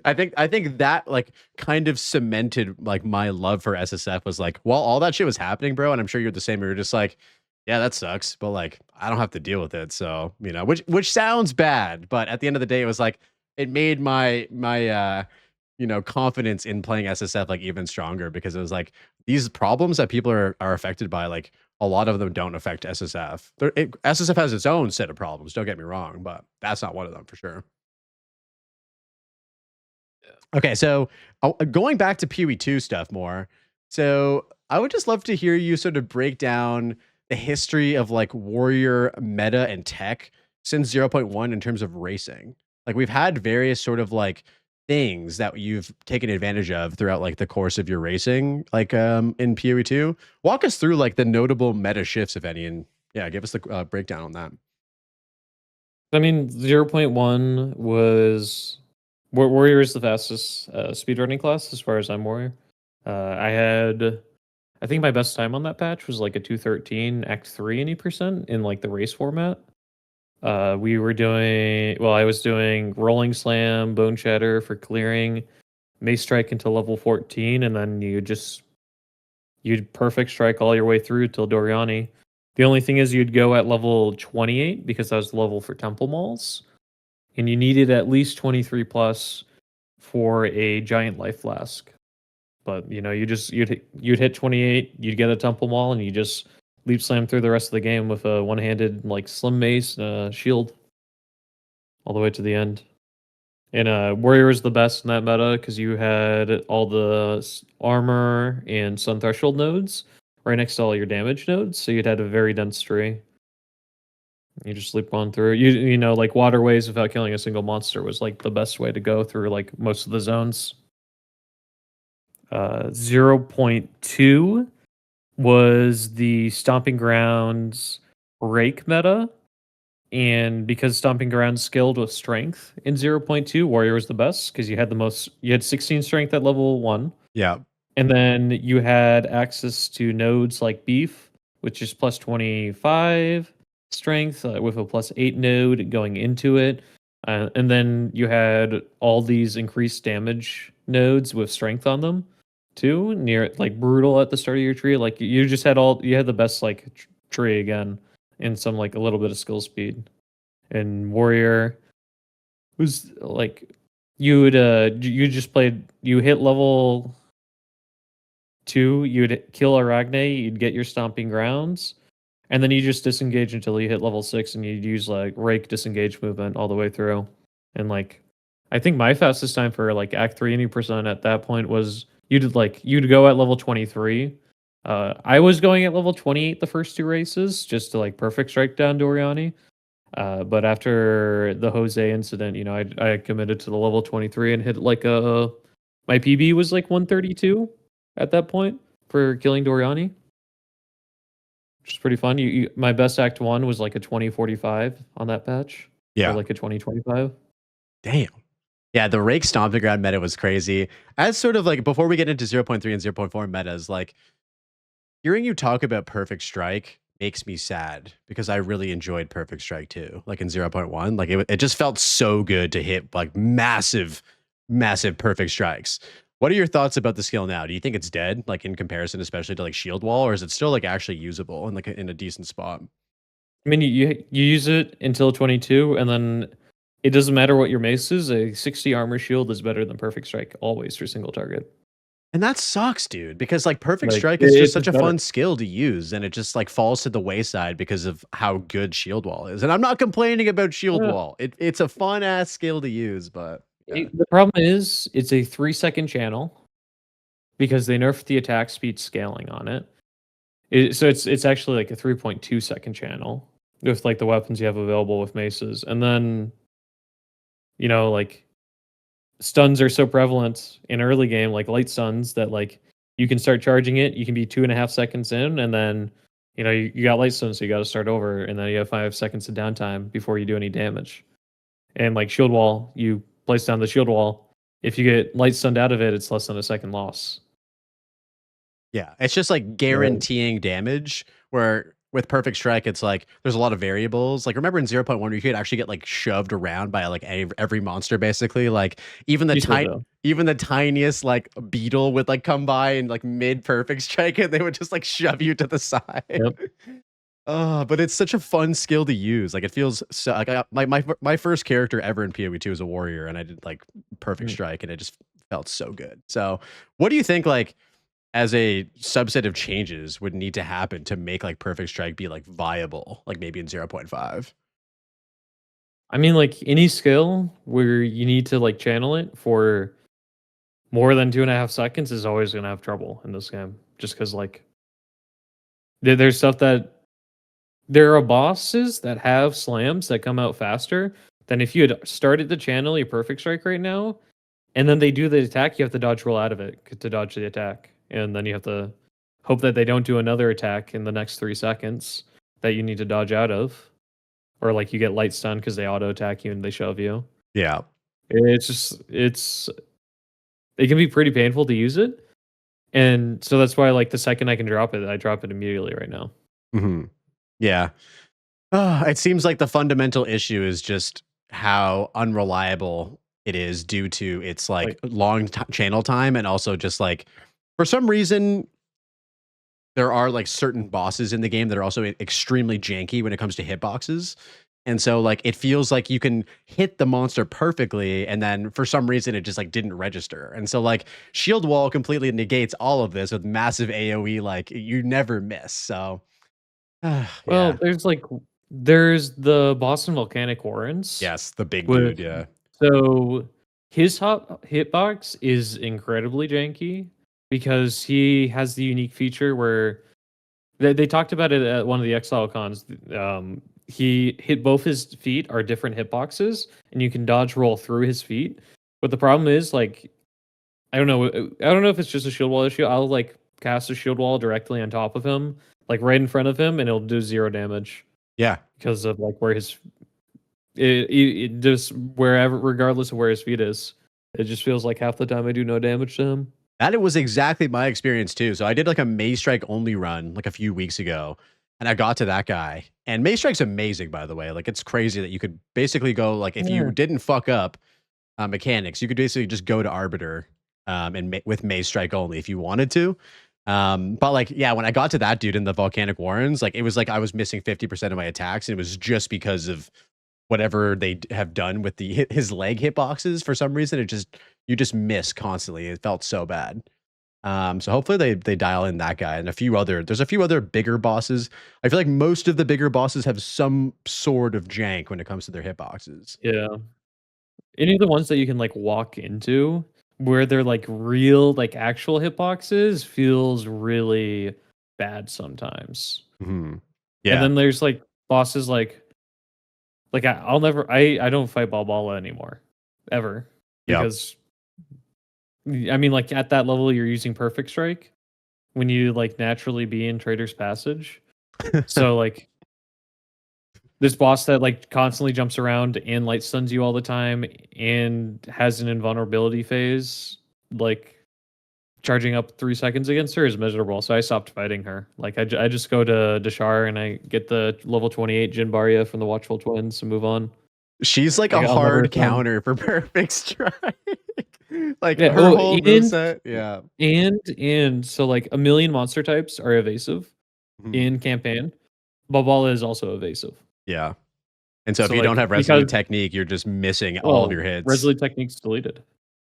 I think that like kind of cemented like my love for SSF was like, while all that shit was happening, bro, and I'm sure you're the same, you're just like, yeah, that sucks, but like I don't have to deal with it. So, which sounds bad, but at the end of the day, it was like it made my confidence in playing SSF like even stronger, because it was like these problems that people are affected by, like a lot of them don't affect SSF. SSF has its own set of problems, don't get me wrong, but that's not one of them for sure. Okay, so going back to PoE2 stuff more. So I would just love to hear you sort of break down the history of like warrior meta and tech since 0.1 in terms of racing. Like we've had various sort of like things that you've taken advantage of throughout like the course of your racing, like in PoE2. Walk us through like the notable meta shifts, if any, and yeah, give us the breakdown on that. I mean 0.1 was Warrior is the fastest speedrunning class as far as I'm Warrior. I think my best time on that patch was like a 213 Act 3 any percent in like the race format. I was doing Rolling Slam, Bone Shatter for clearing, Mace Strike until level 14, and then you'd perfect strike all your way through till Doriani. The only thing is you'd go at level 28 because that was the level for Temple Malls, and you needed at least 23 plus for a giant life flask. But you'd hit 28, you'd get a Temple Mall, and you just leap slam through the rest of the game with a one-handed like slim mace shield all the way to the end. And Warrior is the best in that meta because you had all the armor and Sun Threshold nodes right next to all your damage nodes, so you'd had a very dense tree. You just leap on through. Like waterways without killing a single monster was like the best way to go through like most of the zones. 0.2 was the Stomping Grounds Rake meta, And because Stomping Ground scaled with strength in 0.2, Warrior was the best because you had 16 strength at level 1. Yeah. And then you had access to nodes like Beef, which is plus 25 strength with a plus 8 node going into it. And then you had all these increased damage nodes with strength on them too, near like brutal at the start of your tree. Like you had the best like tree again, and some like a little bit of skill speed. And Warrior was like you hit level 2, you'd kill Aragne, you'd get your Stomping Grounds, and then you just disengage until you hit level 6, and you'd use like Rake disengage movement all the way through. And like, I think my fastest time for like Act 3 any percent at that point was you'd go at level 23. I was going at level 28 the first 2 races just to like perfect strike down Doriani. But after the Jose incident, I committed to the level 23 and hit like my PB was like 132 at that point for killing Doriani, which is pretty fun. My best Act 1 was like a 2045 on that patch. Yeah. Or like a 2025. Damn. Yeah, the Rake Stomping Ground meta was crazy. As sort of like, before we get into 0.3 and 0.4 metas, like, hearing you talk about Perfect Strike makes me sad because I really enjoyed Perfect Strike too. Like in 0.1, like it just felt so good to hit like massive perfect strikes. What are your thoughts about the skill now? Do you think it's dead, like in comparison, especially to like Shield Wall, or is it still like actually usable and like in a decent spot? I mean, you use it until 22, and then it doesn't matter what your mace is. A 60 armor shield is better than Perfect Strike always for single target. And that sucks, dude, because like Perfect Like, Strike is just it's such a better. fun skill to use, and it just like falls to the wayside because of how good Shield Wall is. And I'm not complaining about Shield Yeah. Wall. It's a fun ass skill to use, but yeah. The problem is it's a 3-second channel because they nerfed the attack speed scaling on it. So it's actually like a 3.2 second channel with like the weapons you have available with maces. And then like stuns are so prevalent in early game, like light stuns, that like you can start charging it, you can be 2.5 seconds in, and then you got light stuns, so you got to start over, and then you have 5 seconds of downtime before you do any damage. And like Shield Wall, you place down the Shield Wall, if you get light stunned out of it, it's less than a second loss. Yeah, it's just like guaranteeing damage, where with Perfect Strike, it's like there's a lot of variables. Like, remember in 0.1, you could actually get like shoved around by like every monster, basically. Like even the tiniest like beetle would like come by and like mid Perfect Strike, and they would just like shove you to the side. Yep. But it's such a fun skill to use. Like it feels so like my first character ever in PoE 2 was a warrior, and I did like Perfect Strike, and it just felt so good. So what do you think like as a subset of changes would need to happen to make like Perfect Strike be like viable, like maybe in 0.5? I mean, like any skill where you need to like channel it for more than 2.5 seconds is always going to have trouble in this game, just because like there's stuff that there are bosses that have slams that come out faster than if you had started to channel your Perfect Strike right now, and then they do the attack, you have to dodge roll out of it to dodge the attack, and then you have to hope that they don't do another attack in the next 3 seconds that you need to dodge out of, or like you get light stun because they auto attack you and they shove you. Yeah, it can be pretty painful to use it, and so that's why like the second I can drop it, I drop it immediately right now. mm-hmm. Yeah. It seems like the fundamental issue is just how unreliable it is due to its like long channel time, and also just like for some reason there are like certain bosses in the game that are also extremely janky when it comes to hitboxes. And so like it feels like you can hit the monster perfectly, and then for some reason it just like didn't register. And so like Shield Wall completely negates all of this with massive AoE, like you never miss. So well, there's the Boston Volcanic Warrens. Yes, the big dude, yeah. So his hitbox is incredibly janky because he has the unique feature where they talked about it at one of the Exile cons. He hit both his feet are different hitboxes, and you can dodge roll through his feet. But the problem is, like, I don't know if it's just a shield wall issue. I'll like cast a shield wall directly on top of him, like right in front of him, and it'll do 0 damage. Yeah, because of like where his It just wherever, regardless of where his feet is, it just feels like half the time I do no damage to him. That it was exactly my experience too. So I did like a Maze Strike only run like a few weeks ago, and I got to that guy. And Maze Strike's amazing, by the way. Like it's crazy that you could basically go like if Yeah. you didn't fuck up mechanics, you could basically just go to Arbiter and with Maze Strike only if you wanted to. But like yeah, when I got to that dude in the Volcanic Warrens, like it was like I was missing 50% of my attacks, and it was just because of whatever they have done with his leg hitboxes. For some reason, you just miss constantly. It felt so bad. So hopefully they dial in that guy and there's a few other bigger bosses. I feel like most of the bigger bosses have some sort of jank when it comes to their hitboxes. Yeah. Any of the ones that you can like walk into where they're like real, like actual hitboxes feels really bad sometimes. Mm-hmm. And Yeah. then there's like bosses like I'll never I don't fight Balbala anymore. Ever. Yep. Because I mean like at that level you're using Perfect Strike when you like naturally be in Trader's Passage. So like this boss that like constantly jumps around and light stuns you all the time and has an invulnerability phase, like charging up 3 seconds against her is miserable. So I stopped fighting her. Like I just go to Dashar and I get the level 28 Jinbaria from the Watchful Twins and move on. She's like a I'll never hard counter for Perfect Strike. Like Yeah. her Oh, whole moveset. Yeah. and so like a million monster types are evasive in campaign. Balbala is also evasive. Yeah. And so if So you don't like have because Resolute Technique, you're just missing all of your hits. Resolute Technique's deleted.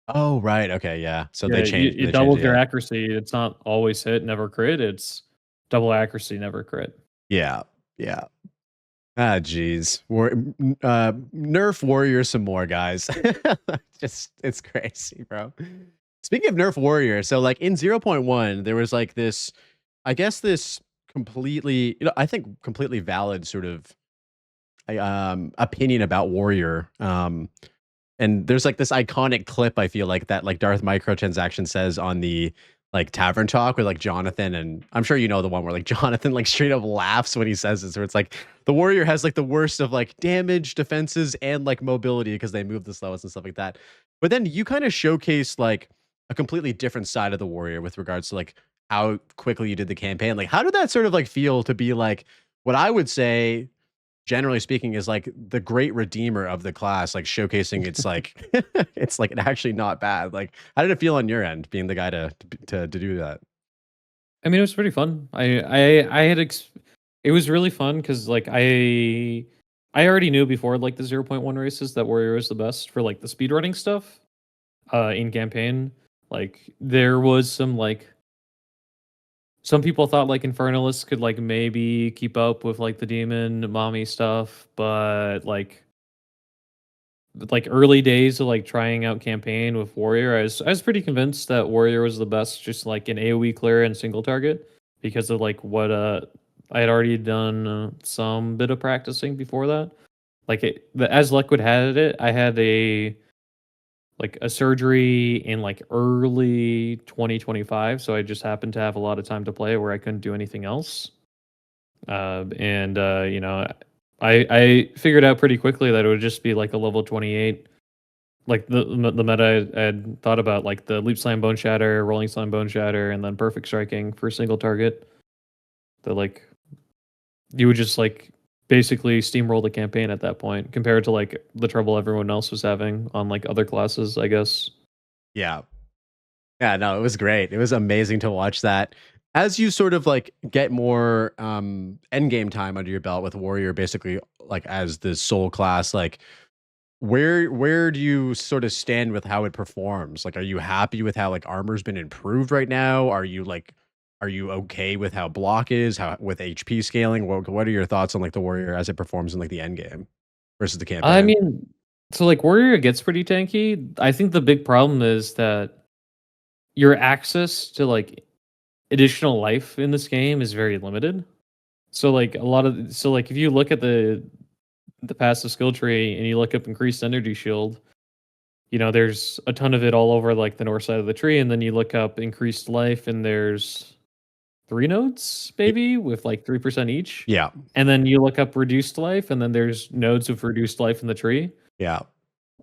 Oh, right. Okay. Yeah. So Yeah, they changed. it doubles your accuracy. It's not always hit, never crit. It's double accuracy, never crit. Yeah. Yeah. Ah, geez. Nerf Warrior some more, guys. Just it's crazy, bro. Speaking of Nerf Warrior, so like in 0.1, there was like this, I guess this completely, I think completely valid sort of opinion about Warrior. And there's like this iconic clip, I feel like, that like Darth Microtransaction says on the like Tavern Talk with like Jonathan, and I'm sure you know the one where like Jonathan like straight up laughs when he says this, where it's like the Warrior has like the worst of like damage, defenses, and like mobility because they move the slowest and stuff like that. But then you kind of showcase like a completely different side of the Warrior with regards to like how quickly you did the campaign. Like how did that sort of like feel to be like what I would say, generally speaking, is like the great redeemer of the class, like showcasing it's like it's like actually not bad. Like how did it feel on your end being the guy to do that? I mean, it was pretty fun. I had it was really fun because like I already knew before like the 0.1 races that Warrior was the best for like the speedrunning stuff. In campaign, like there was some people thought like Infernalists could like maybe keep up with like the demon mommy stuff, but like early days of like trying out campaign with Warrior, I was pretty convinced that Warrior was the best, just like an AoE clear and single target because of like what I had already done some bit of practicing before that. Like as luck would have it, I had a surgery in like early 2025, so I just happened to have a lot of time to play where I couldn't do anything else. And you know, I figured out pretty quickly that it would just be like a level 28, like the meta I had thought about, like the Leap Slam Bone Shatter, Rolling Slam Bone Shatter, and then Perfect Striking for single target. That like you would just like basically steamroll the campaign at that point compared to like the trouble everyone else was having on like other classes, I guess. Yeah. Yeah, no, it was great. It was amazing to watch that. As you sort of like get more end game time under your belt with Warrior, basically like as the sole class, like where do you sort of stand with how it performs? Like, are you happy with how like armor's been improved right now? Are you okay with how block is, how with HP scaling? What are your thoughts on like the Warrior as it performs in like the end game versus the I campaign? mean, so like Warrior gets pretty tanky. I think the big problem is that your access to like additional life in this game is very limited. So like if you look at the passive skill tree and you look up increased energy shield, you know, there's a ton of it all over like the north side of the tree, and then you look up increased life and there's 3 nodes maybe with like 3% each. Yeah. And then you look up reduced life, and then there's nodes of reduced life in the tree. Yeah.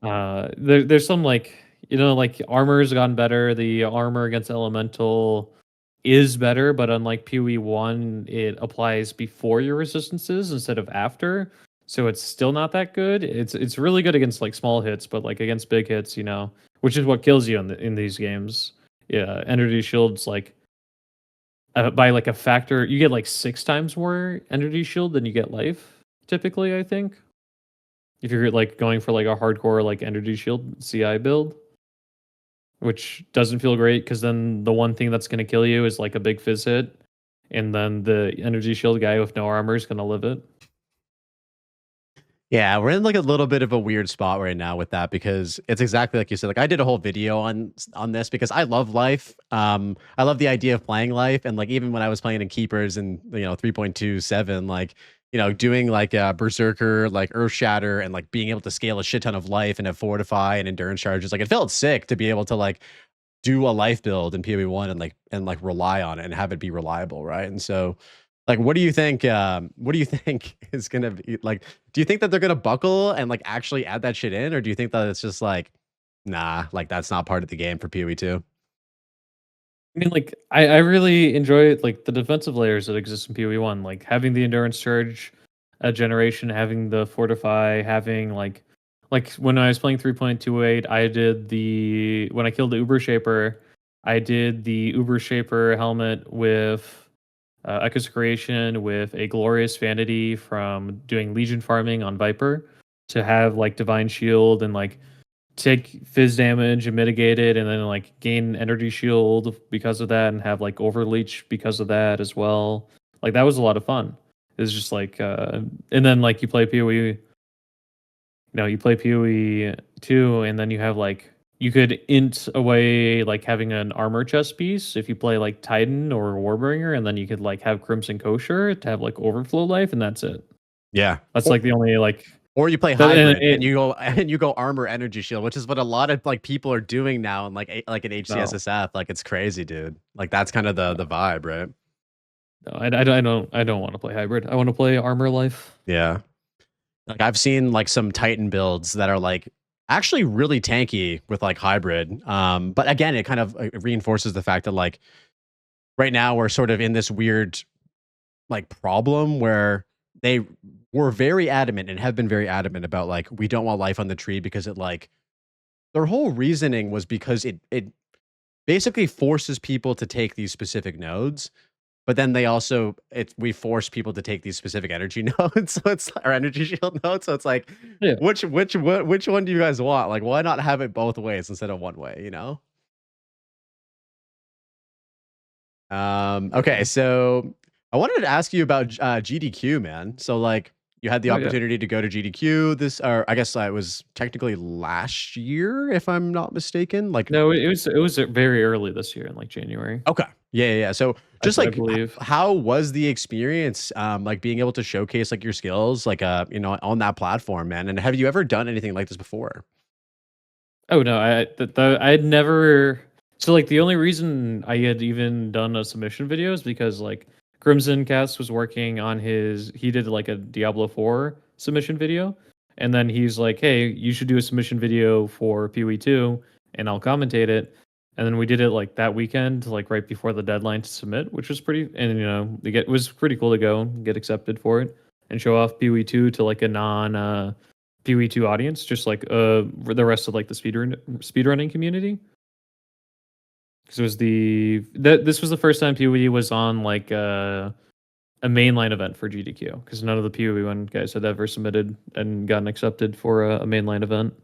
There's some like like armor's gotten better. The armor against elemental is better, but unlike PoE 1, it applies before your resistances instead of after. So it's still not that good. It's really good against like small hits, but like against big hits, which is what kills you in these games. Yeah, energy shields like by like a factor, you get like 6 times more energy shield than you get life typically, I think. If you're like going for like a hardcore like energy shield CI build, which doesn't feel great because then the one thing that's going to kill you is like a big fizz hit, and then the energy shield guy with no armor is going to live it. Yeah, we're in like a little bit of a weird spot right now with that because it's exactly like you said. Like I did a whole video on this because I love life. I love the idea of playing life, and like even when I was playing in keepers and 3.27, like doing like a berserker, like earth shatter, and like being able to scale a shit ton of life and have fortify and endurance charges. Like it felt sick to be able to like do a life build in PoE 1 and like rely on it and have it be reliable, right? And so like what do you think what do you think is going to be like, do you think that they're going to buckle and like actually add that shit in, or do you think that it's just like nah, like that's not part of the game for PoE 2? I mean, like I really enjoy like the defensive layers that exist in PoE 1, like having the endurance charge generation, having the fortify, having like when I was playing 3.28, I did when I killed the Uber Shaper, I did the Uber Shaper helmet with Echoes of Creation with a glorious vanity from doing Legion farming on Viper to have like Divine Shield and like take fizz damage and mitigate it, and then like gain energy shield because of that, and have like overleach because of that as well. Like that was a lot of fun. It's just like and then like you play PoE, you play PoE 2, and then you have like you could int away like having an armor chest piece if you play like Titan or Warbringer, and then you could like have Crimson Kosher to have like overflow life, and that's it. Yeah. That's like the only like Or you play that, and hybrid and you go armor energy shield, which is what a lot of like people are doing now in like an no, HCSSF. Like it's crazy, dude. Like that's kind of the vibe, right? no, I don't want to play hybrid. I want to play armor life. Yeah. Like I've seen like some Titan builds that are like actually really tanky with like hybrid. But again, it kind of reinforces the fact that like right now we're sort of in this weird like problem where they were very adamant and have been very adamant about like we don't want life on the tree because it like their whole reasoning was because it basically forces people to take these specific nodes, but then they also we force people to take these specific energy nodes, so it's our energy shield nodes. So it's like, Yeah. which one do you guys want? Like, why not have it both ways instead of one way? Okay, so I wanted to ask you about GDQ, man. So like, you had the Oh yeah. opportunity to go to GDQ this, or I guess it was technically last year, if I'm not mistaken. Like, No, it was very early this year in like January. okay. Yeah, yeah, yeah. So just I like believe. how was the experience like being able to showcase like your skills like on that platform, man? And have you ever done anything like this before? Oh no, I had never. So like the only reason I had even done a submission video is because like Crimson Cast was working on he did like a Diablo 4 submission video, and then he's like, hey, you should do a submission video for PoE 2, and I'll commentate it. And then we did it like that weekend, like right before the deadline to submit, which was pretty, and it was pretty cool to go and get accepted for it and show off PoE 2 to like a non PoE 2 audience, just like the rest of like the speedrunning community. Because it was this was the first time PoE was on like a mainline event for GDQ, because none of the PoE 1 guys had ever submitted and gotten accepted for a mainline event.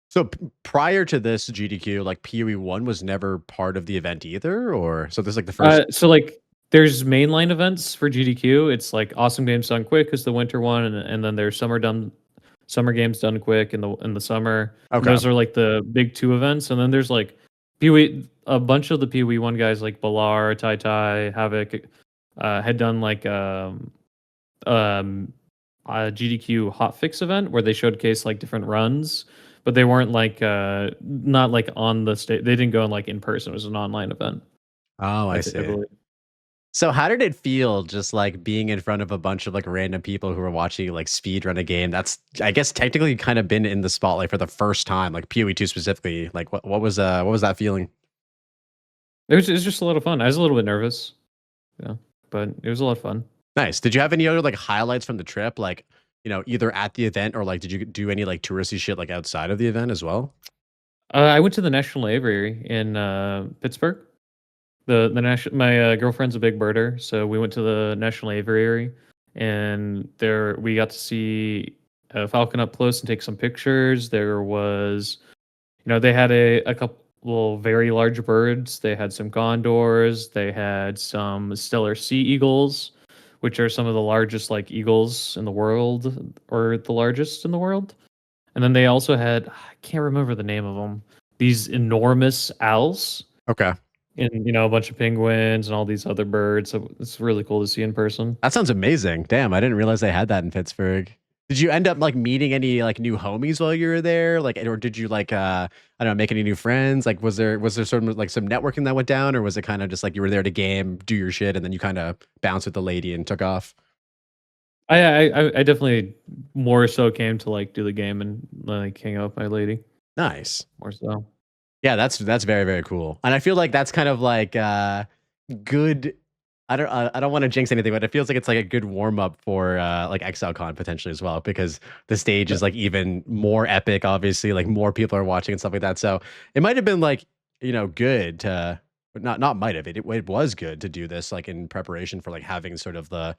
So prior to this GDQ, like PoE 1 was never part of the event either, or so this is like the first. So like there's mainline events for GDQ. It's like Awesome Games Done Quick is the winter one, and then there's Summer Games Done Quick in the summer. And Okay. those are like the big 2 events, and then there's like PoE, a bunch of the PoE 1 guys like Balar, Tai Tai, Havoc had done like a GDQ hotfix event where they showcase like different runs, but they weren't like not like on the stage. They didn't go in like in person. It was an online event. Oh, I I see. believe. So how did it feel just like being in front of a bunch of like random people who are watching you like speed run a game? That's I guess technically kind of been in the spotlight for the first time, like PoE 2 specifically. Like what was that feeling? It was just a lot of fun. I was a little bit nervous, yeah, but it was a lot of fun. Nice. Did you have any other like highlights from the trip? Like, either at the event or like did you do any like touristy shit like outside of the event as well? I went to the National Aviary in Pittsburgh. The national my girlfriend's a big birder, so we went to the National Aviary, and there we got to see a falcon up close and take some pictures. There was, they had a couple very large birds. They had some condors. They had some stellar sea eagles, which are some of the largest like eagles in the world, or the largest in the world. And then they also had, I can't remember the name of them, these enormous owls Okay. and a bunch of penguins and all these other birds. So it's really cool to see in person. That sounds amazing. Damn, I didn't realize they had that in Pittsburgh. Did you end up like meeting any like new homies while you were there? Like, or did you like I don't know, make any new friends? Like, was there sort of like some networking that went down, or was it kind of just like you were there to game, do your shit, and then you kind of bounced with the lady and took off? I definitely more so came to like do the game and like hang out with my lady Nice. more so. Yeah, that's very, very cool. And I feel like that's kind of like good. I don't want to jinx anything, but it feels like it's like a good warm up for like ExileCon potentially as well, because the stage Yeah. is like even more epic. Obviously, like more people are watching and stuff like that. So it might have been like good to not might have it was good to do this like in preparation for like having sort of the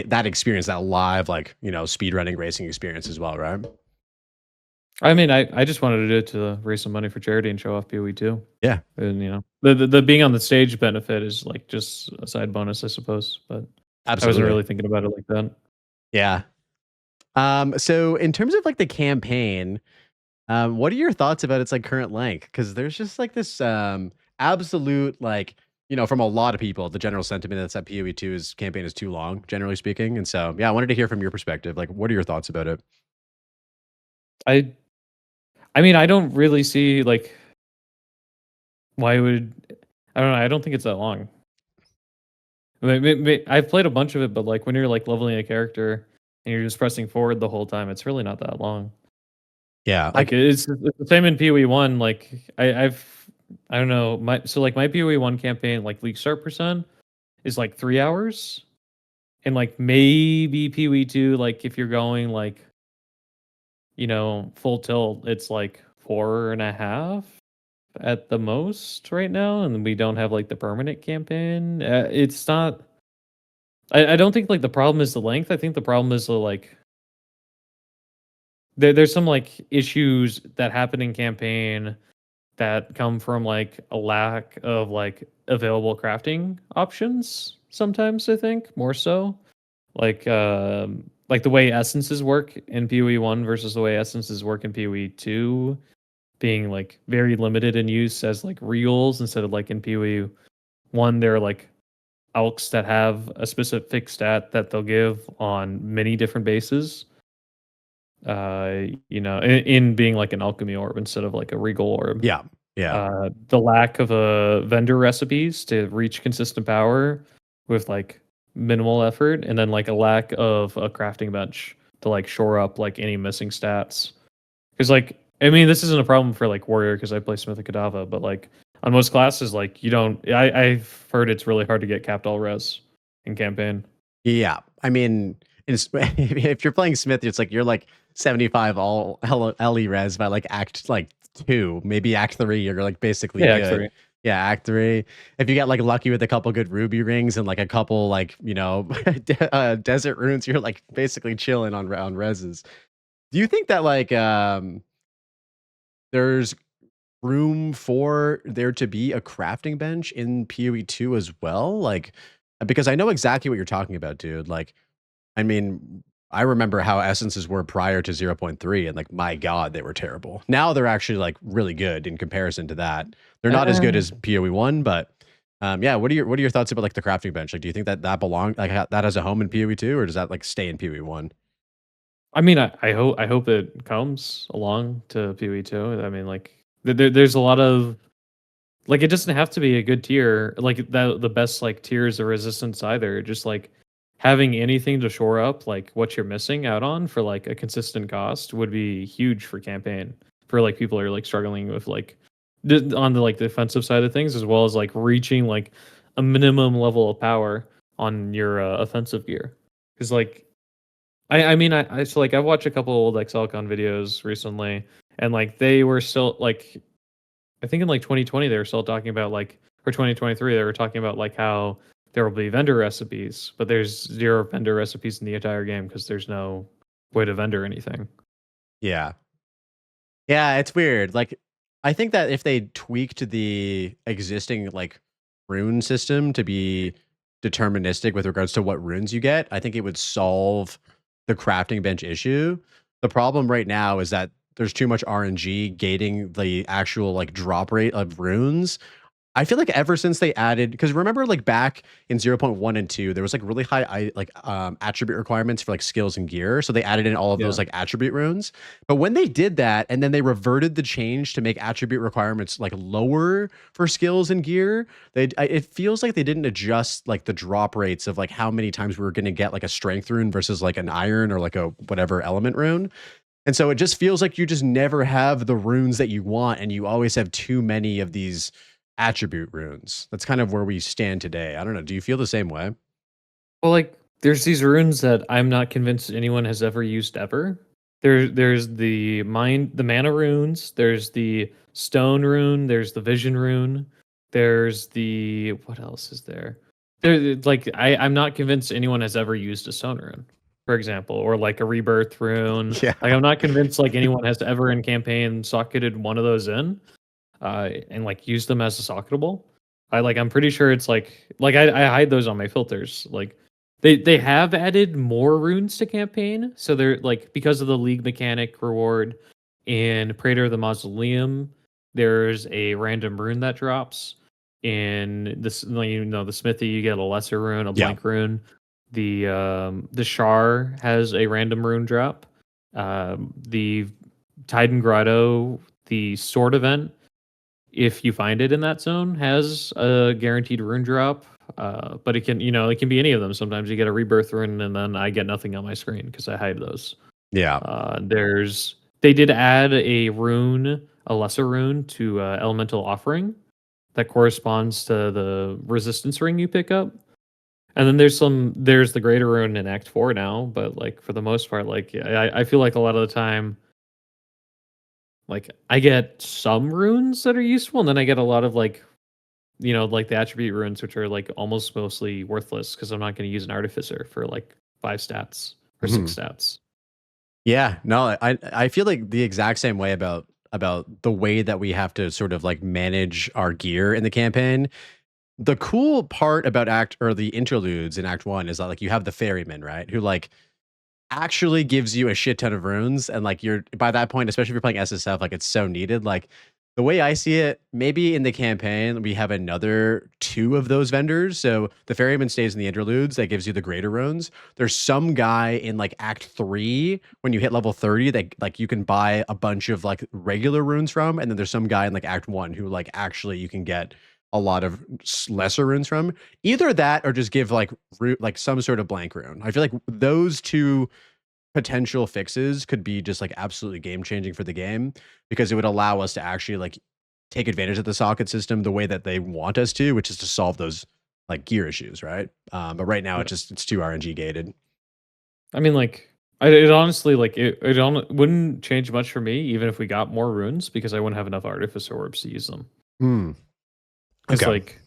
that experience, that live like speed running racing experience as well, right? I mean, I just wanted to do it to raise some money for charity and show off PoE too. Yeah, And the being on the stage benefit is like just a side bonus, I suppose. But I wasn't absolutely. really thinking about it like that. Yeah. So in terms of like the campaign, what are your thoughts about its like current length? Because there's just like this absolute like from a lot of people, the general sentiment that's that PoE 2's campaign is too long, generally speaking. And so yeah, I wanted to hear from your perspective. Like, what are your thoughts about it? I I mean, I don't really see like why would I don't know. I don't think it's that long. I've played a bunch of it, but like when you're like leveling a character and you're just pressing forward the whole time, it's really not that long. Yeah, Like it's the same in PoE one. Like I don't know my PoE one campaign like league start percent is like 3 hours, and like maybe PoE two like if you're going like full tilt it's like 4.5 at the most right now, and we don't have like the permanent campaign. It's not. I don't think like the problem is the length. I think the problem is the like there's some like issues that happen in campaign that come from like a lack of like available crafting options sometimes, I think, more so. Like the way essences work in PoE 1 versus the way essences work in PoE 2 being like very limited in use as like reals instead of like in PoE 1 they're like alks that have a specific stat that they'll give on many different bases. In being like an alchemy orb instead of like a regal orb. yeah, yeah, The lack of vendor recipes to reach consistent power with like minimal effort, and then like a lack of a crafting bench to like shore up like any missing stats. Because like I mean, this isn't a problem for like warrior because I play Smith and Kadava, but like on most classes, like you don't. I've heard it's really hard to get capped all res in campaign. yeah. I mean, if you're playing Smith, it's like you're like 75 all LE res by like act like 2, maybe act 3, you're like basically Yeah, good. actually. Yeah, act 3. If you get like lucky with a couple good ruby rings and like a couple like, desert runes, you're like basically chilling on reses. Do you think that like there's room for there to be a crafting bench in PoE 2 as well? Like because I know exactly what you're talking about, dude. Like I mean, I remember how essences were prior to 0.3, and like my god, they were terrible. Now they're actually like really good in comparison to that. They're not as good Uh, as PoE 1, but yeah, what are your thoughts about like the crafting bench? Like do you think that that belong like that has a home in PoE 2, or does that like stay in PoE 1? I mean, I hope it comes along to PoE two. I mean, like there's a lot of like it doesn't have to be a good tier, like the best like tiers of resistance either. Just like having anything to shore up like what you're missing out on for like a consistent cost would be huge for campaign, for like people who are like struggling with like on the like defensive side of things, as well as like reaching like a minimum level of power on your offensive gear. Because like I mean I so like I've watched a couple old XLCon videos recently, and like they were still like, I think in like 2020 they were still talking about like, or 2023 they were talking about like how there will be vendor recipes, but there's 0 vendor recipes in the entire game because there's no way to vendor anything. Yeah. Yeah, it's weird. Like, I think that if they tweaked the existing like rune system to be deterministic with regards to what runes you get, I think it would solve the crafting bench issue. The problem right now is that there's too much RNG gating the actual like drop rate of runes. I feel like ever since they added, because remember like back in 0.1 and 2, there was like really high attribute requirements for like skills and gear. So they added in all of those Yeah. like attribute runes. But when they did that and then they reverted the change to make attribute requirements like lower for skills and gear, it feels like they didn't adjust like the drop rates of like how many times we were going to get like a strength rune versus like an iron or like a whatever element rune. And so it just feels like you just never have the runes that you want, and you always have too many of these attribute runes. That's kind of where we stand today. I don't know. Do you feel the same way? Well, like there's these runes that I'm not convinced anyone has ever used ever. There's the mana runes, there's the stone rune, there's the vision rune, there's the, what else is there? There like I'm not convinced anyone has ever used a stone rune, for example, or like a rebirth rune. Yeah. Like I'm not convinced like anyone has ever in campaign socketed one of those in, and like use them as a socketable. I'm pretty sure it's like I hide those on my filters. Like they have added more runes to campaign, so they're like, because of the league mechanic reward in Praetor of the Mausoleum, there's a random rune that drops. In this, the smithy, you get a lesser rune, a Yeah. blank rune. The Shar has a random rune drop. The Titan Grotto, the sword event, if you find it in that zone, has a guaranteed rune drop. But it can, it can be any of them. Sometimes you get a rebirth rune, and then I get nothing on my screen because I hide those. Yeah. They did add a rune, a lesser rune, to Elemental Offering that corresponds to the resistance ring you pick up. And then there's the greater rune in Act 4 now, but like for the most part, like I feel like a lot of the time, like I get some runes that are useful, and then I get a lot of like, like the attribute runes, which are like almost mostly worthless because I'm not going to use an artificer for like 5 stats or 6 stats. Yeah, no, I feel like the exact same way about the way that we have to sort of like manage our gear in the campaign. The cool part about the interludes in Act 1 is that like you have the ferryman, right? Who like actually gives you a shit ton of runes, and like you're by that point, especially if you're playing SSF, like it's so needed. Like the way I see it, maybe in the campaign we have another 2 of those vendors. So the ferryman stays in the interludes, that gives you the greater runes. There's some guy in like Act 3 when you hit level 30 that like you can buy a bunch of like regular runes from, and then there's some guy in like Act 1 who like actually you can get a lot of lesser runes from. Either that or just give like some sort of blank rune. I feel like those 2 potential fixes could be just like absolutely game changing for the game, because it would allow us to actually like take advantage of the socket system the way that they want us to, which is to solve those like gear issues, right? But right now it's too RNG gated. I mean, like it honestly, like it wouldn't change much for me even if we got more runes, because I wouldn't have enough artificer orbs to use them. It's like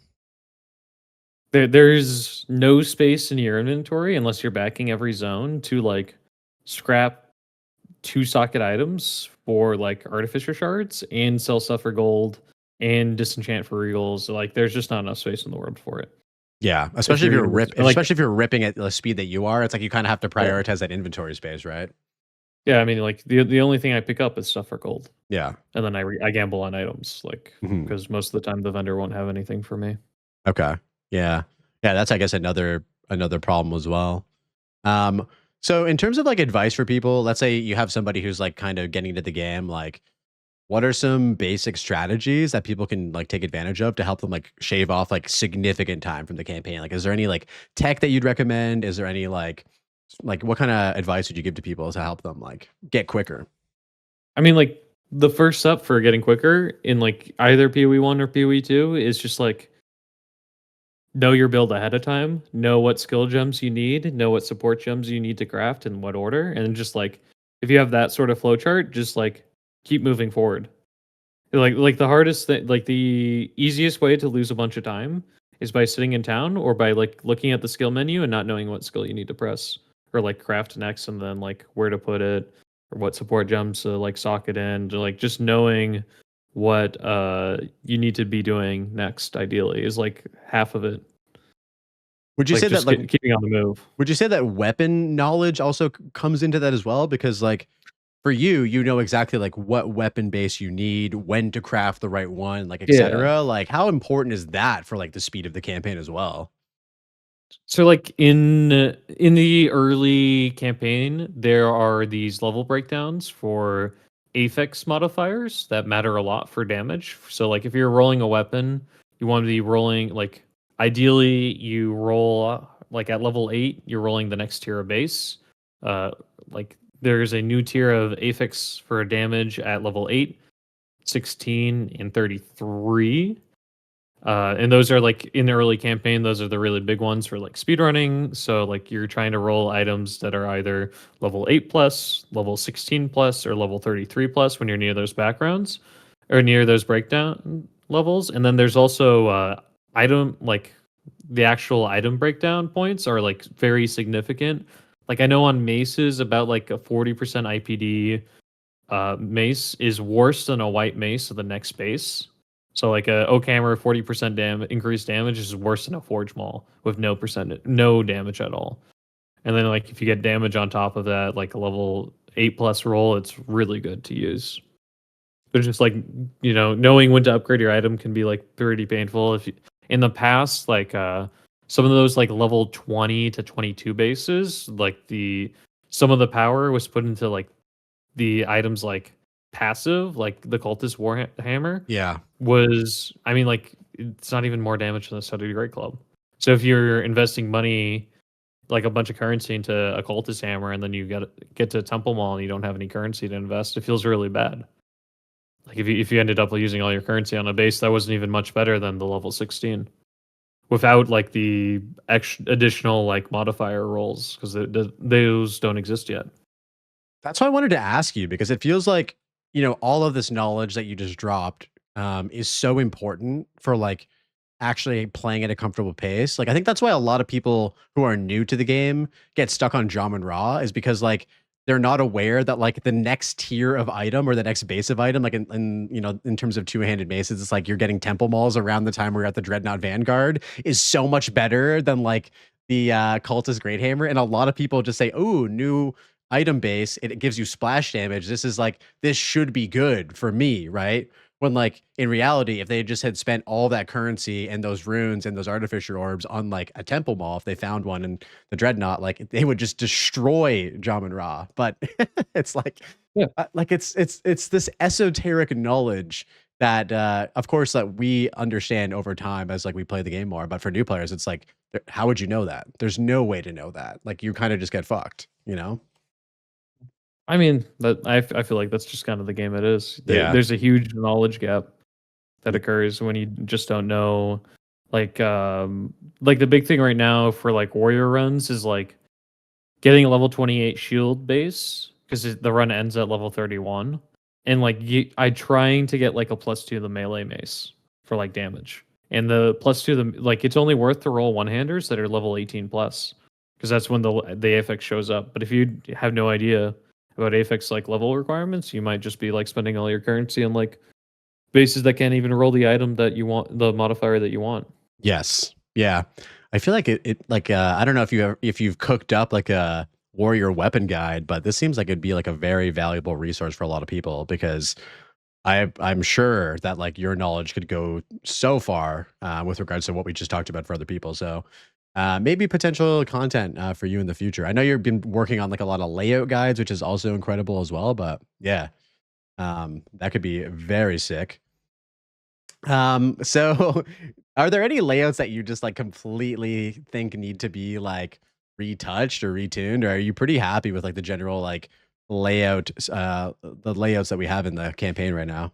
there's no space in your inventory unless you're backing every zone to like scrap 2 socket items for like artificer shards and sell stuff for gold and disenchant for regals. Like there's just not enough space in the world for it. Yeah, especially if you're ripping at the speed that you are. It's like you kind of have to prioritize that inventory space, right? Yeah, I mean, like the only thing I pick up is stuff for gold. Yeah, and then I gamble on items, like because most of the time the vendor won't have anything for me. Okay. Yeah. That's I guess another problem as well. So in terms of like advice for people, let's say you have somebody who's like kind of getting into the game, like what are some basic strategies that people can like take advantage of to help them like shave off like significant time from the campaign? Like, is there any like tech that you'd recommend? Is there any like what kind of advice would you give to people to help them like get quicker? I mean, like the first step for getting quicker in like either PoE 1 or PoE 2 is just like know your build ahead of time, know what skill gems you need, know what support gems you need to craft in what order, and just like if you have that sort of flow chart, just like keep moving forward. Like the hardest thing, like the easiest way to lose a bunch of time is by sitting in town or by like looking at the skill menu and not knowing what skill you need to press or like craft next and then like where to put it or what support gems to like socket in, to like just knowing what you need to be doing next ideally is like half of it. Would you Like say that just like keeping on the move. would you say that weapon knowledge also comes into that as well? Because like for you, you know exactly like what weapon base you need, when to craft the right one, like Yeah. etc. Like how important is that for like the speed of the campaign as well? So like in the early campaign, there are these level breakdowns for affix modifiers that matter a lot for damage. So like if you're rolling a weapon, you want to be rolling like ideally you roll like at level 8, you're rolling the next tier of base. Like there's a new tier of affix for damage at level 8, 16, and 33. And those are like in the early campaign, those are the really big ones for like speedrunning. So like you're trying to roll items that are either level 8 plus, level 16 plus, or level 33 plus when you're near those backgrounds or near those breakdown levels. And then there's also item like the actual item breakdown points are like very significant. Like I know on maces about like a 40% IPD mace is worse than a white mace of the next base. So like a oak hammer, 40% increased damage is worse than a forge maul with no damage at all. And then like if you get damage on top of that, like a level 8 plus roll, it's really good to use. But just like knowing when to upgrade your item can be like pretty painful. If you, in the past, like some of those like level 20 to 22 bases, like some of the power was put into like the items like passive, like the cultist warhammer Yeah. was, I mean, like it's not even more damage than the Study Great Club. So if you're investing money, like a bunch of currency into a cultist hammer, and then you get to Temple Mall and you don't have any currency to invest, it feels really bad. Like if you ended up using all your currency on a base that wasn't even much better than the level 16, without like the additional like modifier rolls because those don't exist yet. That's why I wanted to ask you because it feels like, all of this knowledge that you just dropped is so important for like actually playing at a comfortable pace. Like I think that's why a lot of people who are new to the game get stuck on Jom and Raw is because like they're not aware that like the next tier of item or the next base of item, like in terms of two-handed maces, it's like you're getting temple malls around the time we're at the Dreadnought Vanguard is so much better than like the cultist Great Hammer. And a lot of people just say, oh, new item base, it gives you splash damage. This should be good for me, right? When like in reality, if they just had spent all that currency and those runes and those artificer orbs on like a temple mall, if they found one in the dreadnought, like they would just destroy Jamin Ra. But it's like, Yeah. like it's this esoteric knowledge that, of course, that we understand over time as like we play the game more. But for new players, it's like, how would you know that? There's no way to know that. Like you kind of just get fucked, you know? I mean, that I feel like that's just kind of the game it is. Yeah. There's a huge knowledge gap that occurs when you just don't know. Like the big thing right now for like warrior runs is like getting a level 28 shield base because the run ends at level 31, and like I trying to get like a +2 to the melee mace for like damage, and the +2 the like it's only worth to roll one-handers that are level 18 plus because that's when the affix shows up. But if you have no idea about affix like level requirements, you might just be like spending all your currency on like bases that can't even roll the item that you want, the modifier that you want. Yes. Yeah. I feel like it like I don't know if you've cooked up like a warrior weapon guide, but this seems like it'd be like a very valuable resource for a lot of people because I'm sure that like your knowledge could go so far with regards to what we just talked about for other people. So maybe potential content for you in the future. I know you've been working on like a lot of layout guides, which is also incredible as well. But yeah, That could be very sick. So are there any layouts that you just like completely think need to be like retouched or retuned, or are you pretty happy with like the general like layout, the layouts that we have in the campaign right now?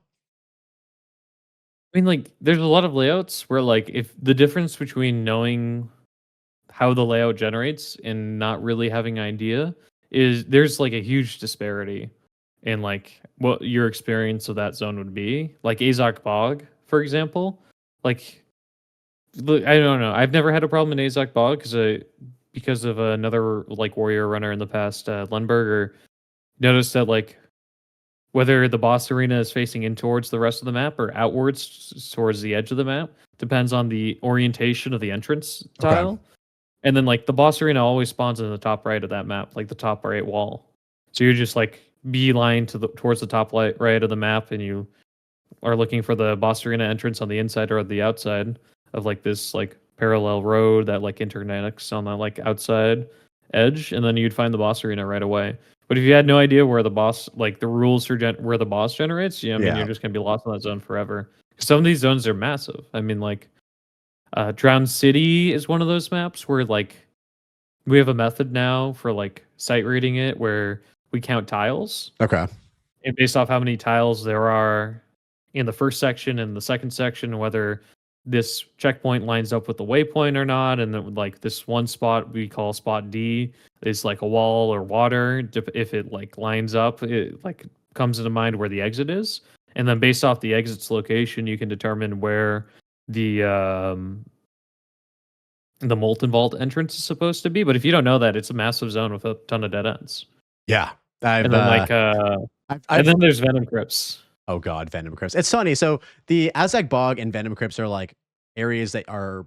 I mean, like, there's a lot of layouts where, like, if the difference between knowing how the layout generates and not really having an idea is there's like a huge disparity in like what your experience of that zone would be. Like Azok Bog, for example. Like I don't know. I've never had a problem in Azok Bog because of another like warrior runner in the past, Lundberger, noticed that like whether the boss arena is facing in towards the rest of the map or outwards towards the edge of the map depends on the orientation of the entrance Okay. tile. And then like the boss arena always spawns in the top right of that map, like the top right wall. So you're just like beeline towards the top right of the map, and you are looking for the boss arena entrance on the inside or the outside of like this like parallel road that like interconnects on the like outside edge, and then you'd find the boss arena right away. But if you had no idea where the boss, like the rules for where the boss generates, I mean, Yeah. you're just gonna be lost in that zone forever. Some of these zones are massive. I mean, like Drowned City is one of those maps where like we have a method now for like site rating it where we count tiles, Okay. and based off how many tiles there are in the first section and the second section, whether this checkpoint lines up with the waypoint or not, and then like this one spot we call spot D is like a wall or water. If it like lines up, it like comes into mind where the exit is, and then based off the exit's location, you can determine where the the molten vault entrance is supposed to be. But if you don't know that, it's a massive zone with a ton of dead ends. Yeah. And then like and I've then there's venom crypts. Oh god, Venom Crypts. It's funny. So the Aztec Bog and Venom Crypts are like areas that are,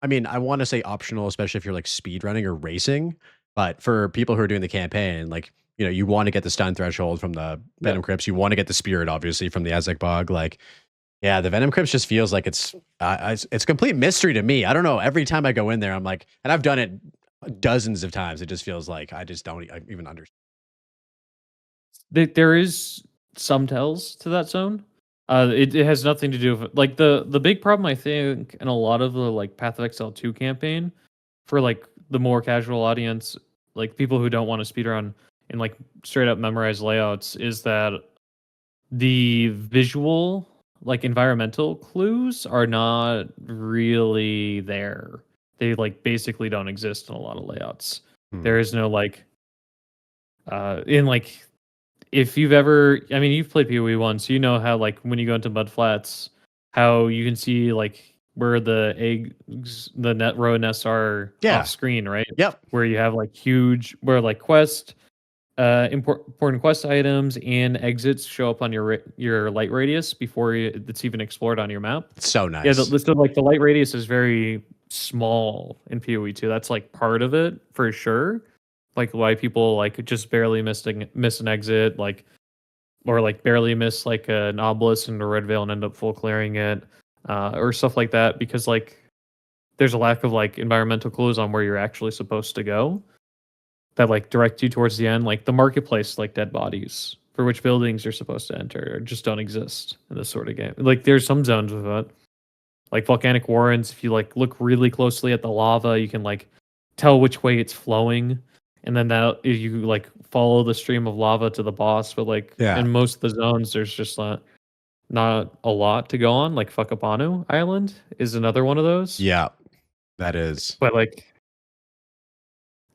I mean, I want to say optional, especially if you're like speed running or racing. But for people who are doing the campaign, like, you know, you want to get the stun threshold from the Yeah. Venom Crypts. You want to get the spirit, obviously, from the Aztec Bog. Like, yeah, the Venom Crypts just feels like it's a complete mystery to me. I don't know. Every time I go in there, I'm like, and I've done it dozens of times. It just feels like I just don't even understand. There is some tells to that zone. It has nothing to do with like the big problem I think in a lot of the like Path of Exile 2 campaign for like the more casual audience, like people who don't want to speedrun and like straight up memorize layouts, is that the visual like environmental clues are not really there. They like basically don't exist in a lot of layouts. Hmm. There is no like in like if you've ever, I mean, you've played PoE once, you know how like when you go into mud flats, how you can see like where the eggs, the net row nests are Yeah. off screen, right? Yep. Where you have like huge, where like important quest items and exits show up on your light radius before it's even explored on your map. It's so nice. Yeah, the list of like the light radius is very small in PoE 2. That's like part of it for sure. Like why people like just barely miss an exit, like or like barely miss like an obelisk into Red Veil and end up full clearing it, or stuff like that, because like there's a lack of like environmental clues on where you're actually supposed to go that like direct you towards the end. Like the marketplace, like dead bodies for which buildings you're supposed to enter just don't exist in this sort of game. Like there's some zones with it, like volcanic warrens. If you like look really closely at the lava, you can like tell which way it's flowing, and then that you like follow the stream of lava to the boss. But like Yeah. in most of the zones, there's just not a lot to go on. Like Whakapanu Island is another one of those. Yeah, that is. But like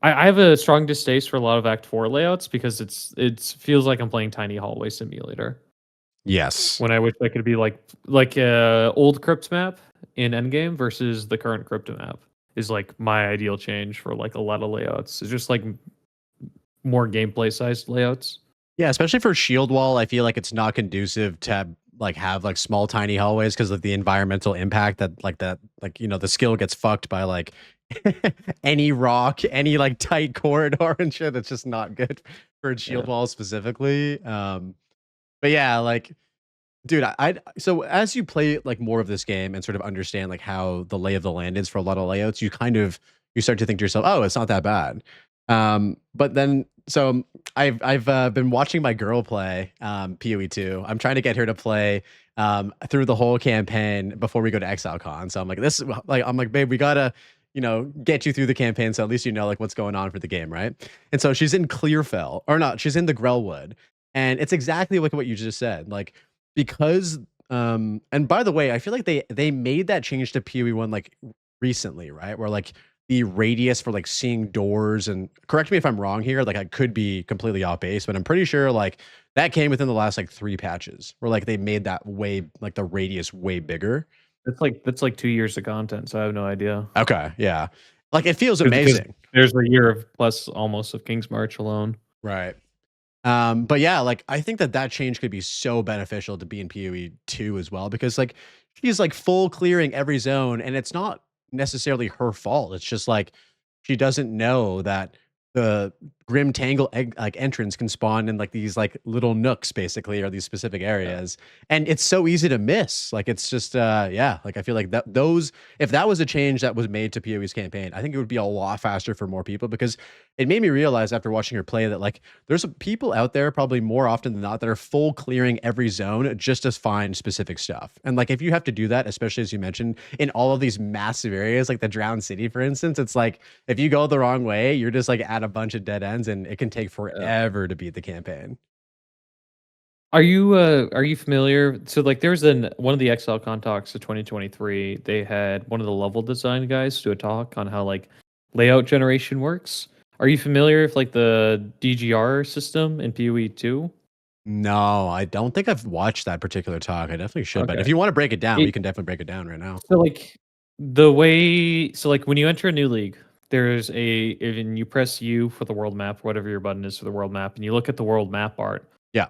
I have a strong distaste for a lot of Act 4 layouts because it feels like I'm playing Tiny Hallway Simulator. Yes. When I wish I could be like old crypt map in Endgame versus the current crypto map is like my ideal change for like a lot of layouts. It's just like more gameplay sized layouts. Yeah, especially for Shield Wall, I feel like it's not conducive to like have like small tiny hallways because of the environmental impact that like, you know, the skill gets fucked by like any rock, any like tight corridor and shit. It's just not good for Shield Wall specifically. But yeah, like, dude, so as you play like more of this game and sort of understand like how the lay of the land is for a lot of layouts, you start to think to yourself, oh, it's not that bad. But then So I've been watching my girl play PoE 2. I'm trying to get her to play through the whole campaign before we go to ExileCon. So I'm like, this is like, I'm like, babe, we gotta, get you through the campaign so at least you know like what's going on for the game, right? And so she's in Clearfell, or not, she's in the Grellwood, and it's exactly like what you just said, like because and by the way, I feel like they made that change to PoE 1 like recently, right? Where like the radius for like seeing doors, and correct me if I'm wrong here, like I could be completely off base, but I'm pretty sure like that came within the last like 3 patches where like they made that way like the radius way bigger. That's like 2 years of content, so I have no idea. Okay, yeah. Like it feels Because amazing. there's a year of plus almost of King's March alone. Right. But yeah, like I think that change could be so beneficial to be in PoE 2 as well, because like she's like full clearing every zone, and it's not necessarily her fault. It's just like she doesn't know that the Grim Tangle like entrance can spawn in like these like little nooks basically, or these specific areas, and it's so easy to miss. Like it's just yeah, like I feel like that those if that was a change that was made to PoE's campaign, I think it would be a lot faster for more people, because it made me realize after watching her play that like there's people out there probably more often than not that are full clearing every zone just to find specific stuff. And like if you have to do that, especially as you mentioned, in all of these massive areas like the Drowned City, for instance, it's like if you go the wrong way, you're just like at a bunch of dead ends, and it can take Yeah. forever to beat the campaign. Are you familiar? So like there's one of the ExileCon talks of 2023, they had one of the level design guys do a talk on how like layout generation works. Are you familiar with like the DGR system in PoE 2? No, I don't think I've watched that particular talk. I definitely should, but Okay. if you want to break it down, we It, can definitely break it down right now. so like the way so like when you enter a new league, there's and you press U for the world map, whatever your button is for the world map, and you look at the world map art. Yeah.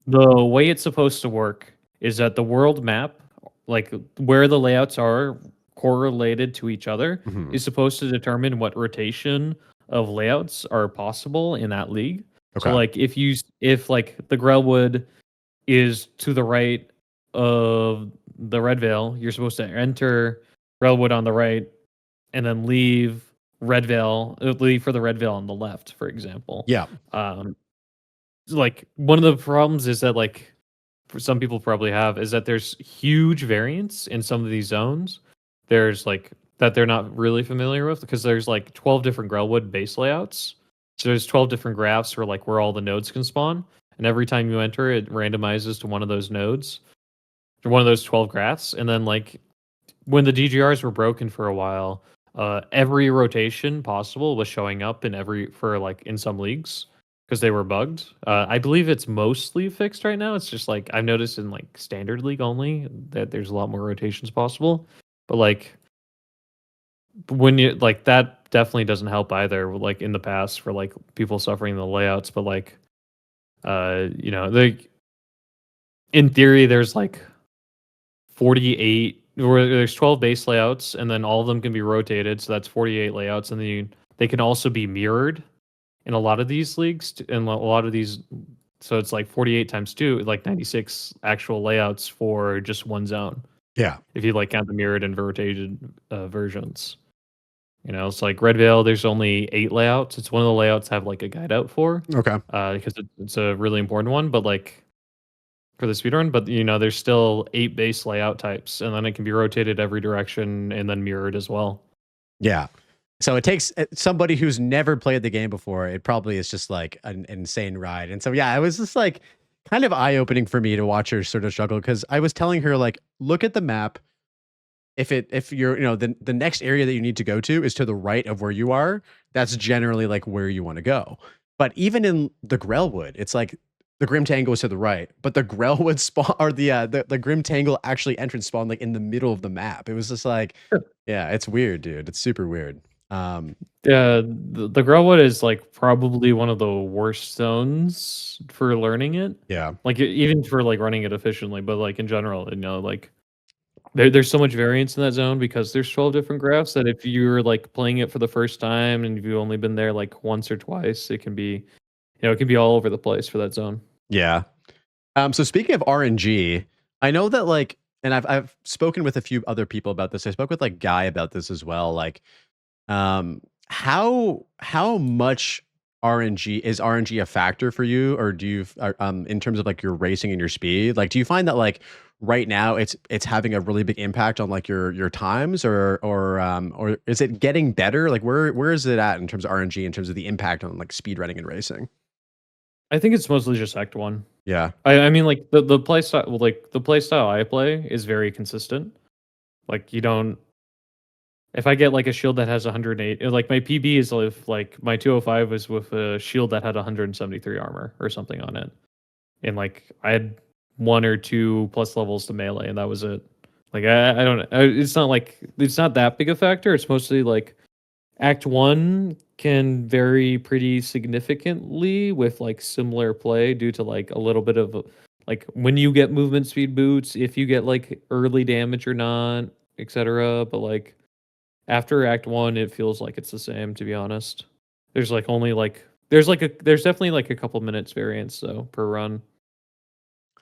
The way it's supposed to work is that the world map, like where the layouts are correlated to each other, Mhm. is supposed to determine what rotation of layouts are possible in that league. So Okay. like if like the Grellwood is to the right of the Red Veil, you're supposed to enter Grellwood on the right and then leave leave for the Red Veil on the left, for example. Yeah. Um, like one of the problems is that like for some people probably have is that there's huge variance in some of these zones. There's like that they're not really familiar with because there's like 12 different Grellwood base layouts. So there's 12 different graphs for like where all the nodes can spawn. And every time you enter, it randomizes to one of those nodes, to one of those 12 graphs. And then like when the DGRs were broken for a while, every rotation possible was showing up for like in some leagues because they were bugged. I believe it's mostly fixed right now. It's just like I've noticed in like standard league only that there's a lot more rotations possible. But like when you like that definitely doesn't help either. Like in the past for like people suffering the layouts, but like they in theory there's like 48 where there's 12 base layouts and then all of them can be rotated, so that's 48 layouts, and then they can also be mirrored in a lot of these leagues and a lot of these, so it's like 48 times 2, like 96 actual layouts for just one zone Yeah. if you like count the mirrored and rotated versions. It's like Red Veil, there's only 8 layouts. It's one of the layouts I have like a guide out for Okay. because it's a really important one, but like for the speedrun, but there's still 8 base layout types, and then it can be rotated every direction and then mirrored as well. Yeah. So it takes somebody who's never played the game before. It probably is just like an insane ride. And so, yeah, it was just like kind of eye opening for me to watch her sort of struggle, because I was telling her, like, look at the map. If you're, the next area that you need to go to is to the right of where you are, that's generally like where you want to go. But even in the Grellwood, it's like the Grim Tangle is to the right, but the Grellwood spawn, or the Grim Tangle actually entrance spawn like in the middle of the map. It was just like, yeah, it's weird, dude. It's super weird. Yeah, the Grellwood is like probably one of the worst zones for learning it. Yeah. Like even for like running it efficiently, but like in general, like there's so much variance in that zone because there's 12 different graphs that if you're like playing it for the first time and if you've only been there like once or twice, it can be all over the place for that zone. Yeah. So speaking of RNG, I know that like, and I've spoken with a few other people about this. I spoke with like Guy about this as well. Like, how much RNG a factor for you, or do you in terms of like your racing and your speed? Like, do you find that like right now it's having a really big impact on like your times, or is it getting better? Like, where is it at in terms of RNG, in terms of the impact on like speed running and racing? I think it's mostly just Act 1. Yeah. I mean, like, the play style, well, like, the play style I play is very consistent. Like, you don't if I get, like, a shield that has 108 like, my PB is with, like, my 205 was with a shield that had 173 armor or something on it. And, like, I had 1 or 2 plus levels to melee, and that was it. Like, I don't it's not like it's not that big a factor. It's mostly, like, Act 1 can vary pretty significantly with, like, similar play due to, like, a little bit of, like, when you get movement speed boots, if you get, like, early damage or not, etc. But, like, after Act 1, it feels like it's the same, to be honest. There's, like, only, like there's definitely, like, a couple minutes variance, though, per run.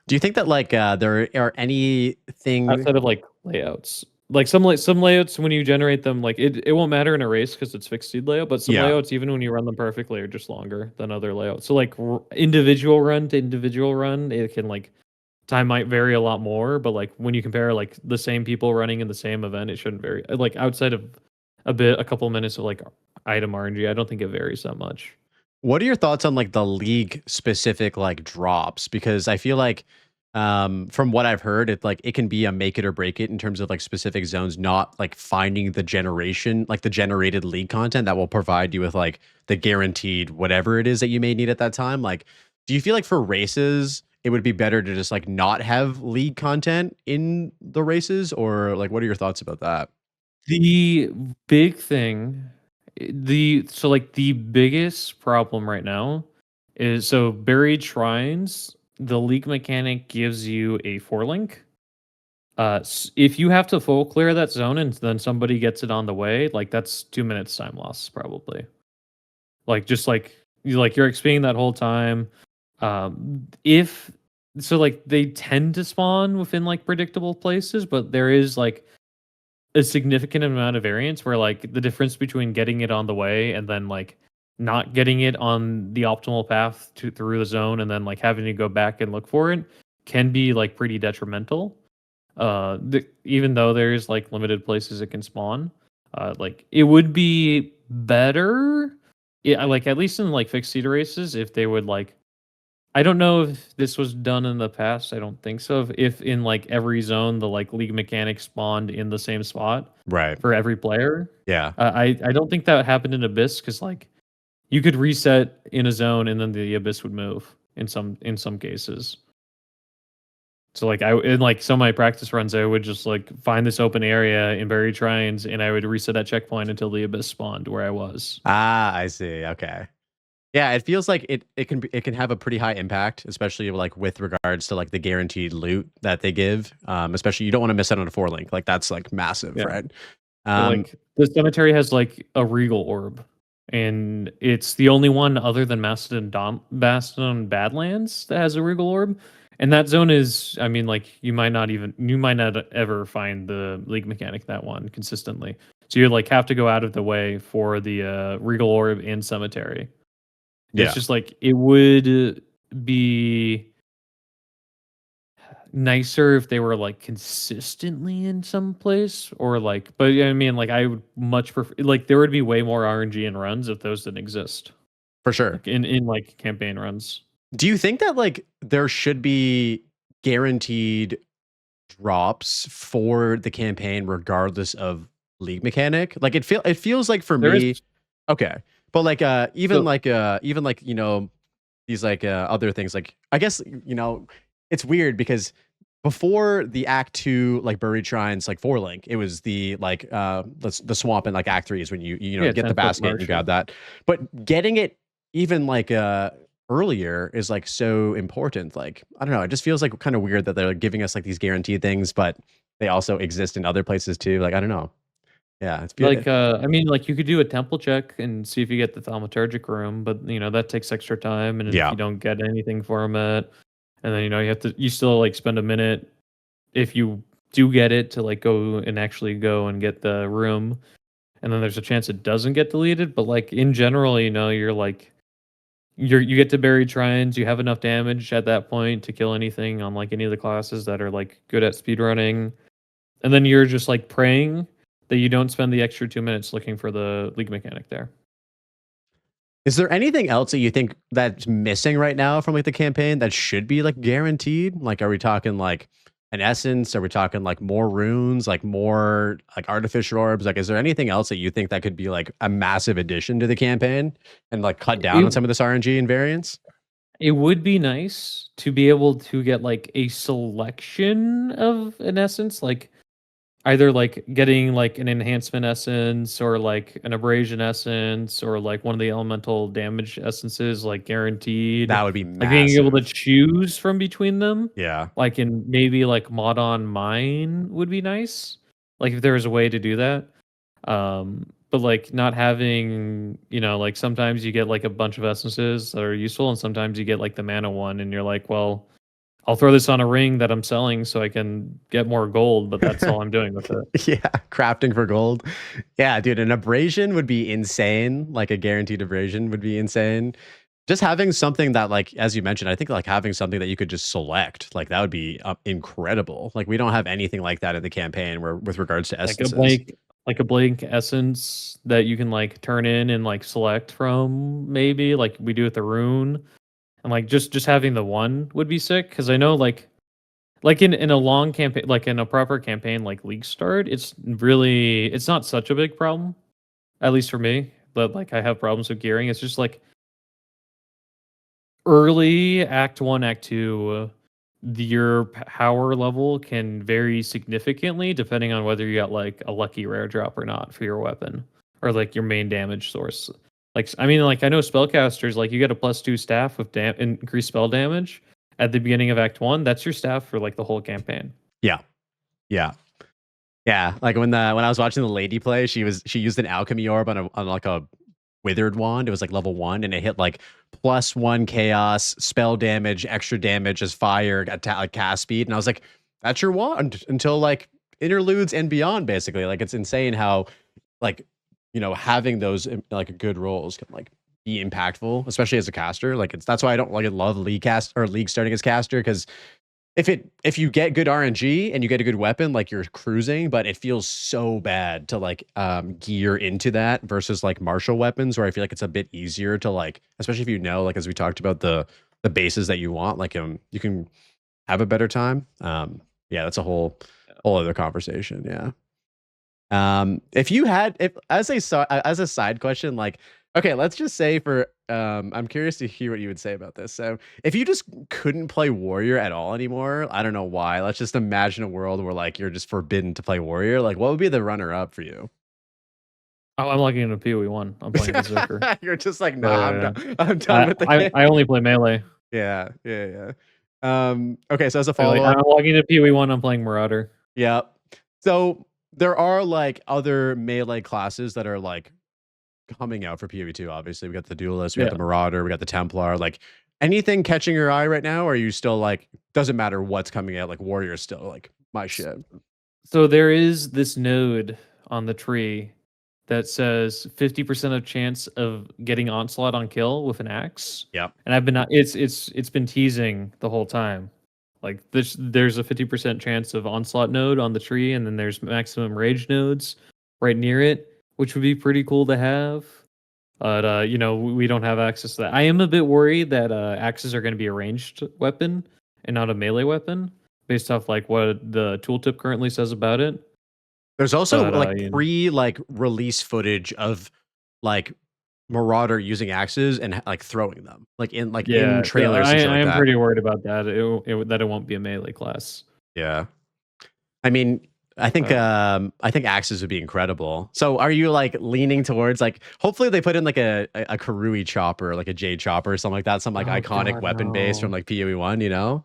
Do you think that like there are anything? Outside of, like, layouts. Like, some layouts, when you generate them, like, it won't matter in a race because it's fixed seed layout, but some Yeah. layouts, even when you run them perfectly, are just longer than other layouts. So, like, individual run to individual run, it can, like, time might vary a lot more, but, like, when you compare, like, the same people running in the same event, it shouldn't vary. Like, outside of a couple minutes of, like, item RNG, I don't think it varies that much. What are your thoughts on like the league specific like drops? Because I feel like from what I've heard, it can be a make it or break it in terms of like specific zones, not like finding the generation, like the generated league content that will provide you with like the guaranteed whatever it is that you may need at that time. Like, do you feel like for races, it would be better to just like not have league content in the races, or like what are your thoughts about that? The big thing, like, the biggest problem right now is, so buried shrines, the league mechanic gives you a 4 link. If you have to full clear that zone and then somebody gets it on the way, like, that's 2 minutes time loss probably. Like, just like you're XPing that whole time. If so, like, they tend to spawn within, like, predictable places, but there is, like, a significant amount of variance where, like, the difference between getting it on the way and then, like, not getting it on the optimal path to through the zone and then, like, having to go back and look for it can be, like, pretty detrimental. Even though there's, like, limited places it can spawn, like, it would be better, yeah, like, at least in, like, fixed seed races, if they would, like, I don't know if this was done in the past. I don't think so. If in, like, every zone the, like, league mechanic spawned in the same spot Right. for every player. Yeah. I don't think that happened in Abyss because, like, you could reset in a zone and then the Abyss would move in some cases. So, like, in, like, some of my practice runs, I would just, like, find this open area in buried shrines and I would reset that checkpoint until the Abyss spawned where I was. Ah, I see. Okay. Yeah, it feels like it can have a pretty high impact, especially like with regards to like the guaranteed loot that they give. Especially you don't want to miss out on a 4 link. Like that's like massive, Yeah. right? So, Um, like, the cemetery has, like, a regal orb, and it's the only one other than Mastodon Badlands that has a regal orb. And that zone is, I mean, like, you might not ever find the league mechanic that one consistently. So you, like, have to go out of the way for the regal orb in cemetery. It's yeah, just like it would be nicer if they were, like, consistently in some place, or, like, but yeah, I mean, like, I would much prefer, like, there would be way more RNG in runs if those didn't exist, for sure. like, in like campaign runs. Do you think that like there should be guaranteed drops for the campaign regardless of league mechanic? Like it feels like for There is me, okay. But like so even like, you know, these like other things like I guess you know, it's weird because before the act 2 like buried shrines like 4 link, it was the like the swamp, and like act 3 is when you know yeah, get the 10-foot basket and you marsh, yeah. grab that. But getting it even like earlier is like so important. Like I don't know, it just feels like kind of weird that they're like, giving us like these guaranteed things, but they also exist in other places too. Like I don't know. Yeah, it's Like, I mean, like, you could do a temple check and see if you get the thaumaturgic room, but, you know, that takes extra time, and if yeah. you don't get anything from it, and then, you know, you still, like, spend a minute if you do get it to, like, go and get the room, and then there's a chance it doesn't get deleted. But, like, in general, you know, you're like you get to bury shrines. You have enough damage at that point to kill anything on like any of the classes that are like good at speedrunning, and then you're just like praying that you don't spend the extra 2 minutes looking for the league mechanic there. Is there anything else that you think that's missing right now from like the campaign that should be like guaranteed? Like, are we talking like an essence? Are we talking like more runes, like more like artificial orbs? Like, is there anything else that you think that could be like a massive addition to the campaign and like cut down It on some of this RNG and variance? it would be nice to be able to get like a selection of an essence, like either like getting like an enhancement essence or like an abrasion essence or like one of the elemental damage essences like guaranteed, That would be like being able to massive. choose from between them, Yeah. like in maybe like mod on mine would be nice, like if there was a way to do that. But like not having, like sometimes you get like a bunch of essences that are useful and sometimes you get like the mana one and you're like, well, I'll throw this on a ring that I'm selling so I can get more gold, but that's all I'm doing with it. Yeah, crafting for gold. Yeah, dude, an abrasion would be insane. Like a guaranteed abrasion would be insane. Just having something that, like, as you mentioned, I think like having something that you could just select, like that would be incredible. Like we don't have anything like that in the campaign where with regards to Like a essences. blank like a blank essence that you can like turn in and like select from, maybe like we do with the rune. And like just having the one would be sick, because I know like in a long campaign, like in a proper campaign like League Start, it's not such a big problem, at least for me. But like I have problems with gearing. It's just like early Act 1, Act 2, your power level can vary significantly depending on whether you got like a lucky rare drop or not for your weapon or like your main damage source. Like I mean, like I know spellcasters, like you get a +2 staff with increased spell damage at the beginning of Act 1. That's your staff for like the whole campaign. Yeah. Yeah. Yeah. Like when I was watching the lady play, she used an alchemy orb on like a withered wand. It was like level 1 and it hit like +1 chaos, spell damage, extra damage as fire, like cast speed. And I was like, that's your wand until like interludes and beyond, basically. Like it's insane how like, having those like good rolls can like be impactful, especially as a caster. Like that's why I don't like love league starting as caster, because if you get good RNG and you get a good weapon, like you're cruising, but it feels so bad to like gear into that versus like martial weapons, where I feel like it's a bit easier to like, especially if like as we talked about the bases that you want, like you can have a better time. Yeah, that's a whole other conversation. Yeah. If as a side question, like, okay, let's just say I'm curious to hear what you would say about this. So if you just couldn't play warrior at all anymore, I don't know why. Let's just imagine a world where like you're just forbidden to play warrior. Like, what would be the runner up for you? Oh, I'm logging into PoE 1. I'm playing Berserker. You're just like, nah, Uh, I'm done with the game. I only play melee. Yeah, yeah, yeah. Okay, so as a Like, follow-up, I'm logging into PoE 1. I'm playing Marauder. yeah. So there are like other melee classes that are like coming out for PoE2. Obviously, we got the Duelist, we got the Marauder, we got the Templar. Like, anything catching your eye right now? Or are you still like, doesn't matter what's coming out? Like, Warrior is still like my shit. So there is this node on the tree that says 50% of chance of getting onslaught on kill with an axe. Yep. And I've been it's been teasing the whole time. Like there's a 50% chance of onslaught node on the tree, and then there's maximum rage nodes right near it, which would be pretty cool to have. But we don't have access to that. I am a bit worried that axes are going to be a ranged weapon and not a melee weapon, based off like what the tooltip currently says about it. There's also But, like release footage of like Marauder using axes and like throwing them, like in trailers and shit I like am that. pretty worried about that. That it won't be a melee class. Yeah. I mean, I think axes would be incredible. So are you like leaning towards like, hopefully they put in like a Karui chopper, like a Jade chopper or something like that, some like iconic weapon base from like PoE 1, you know?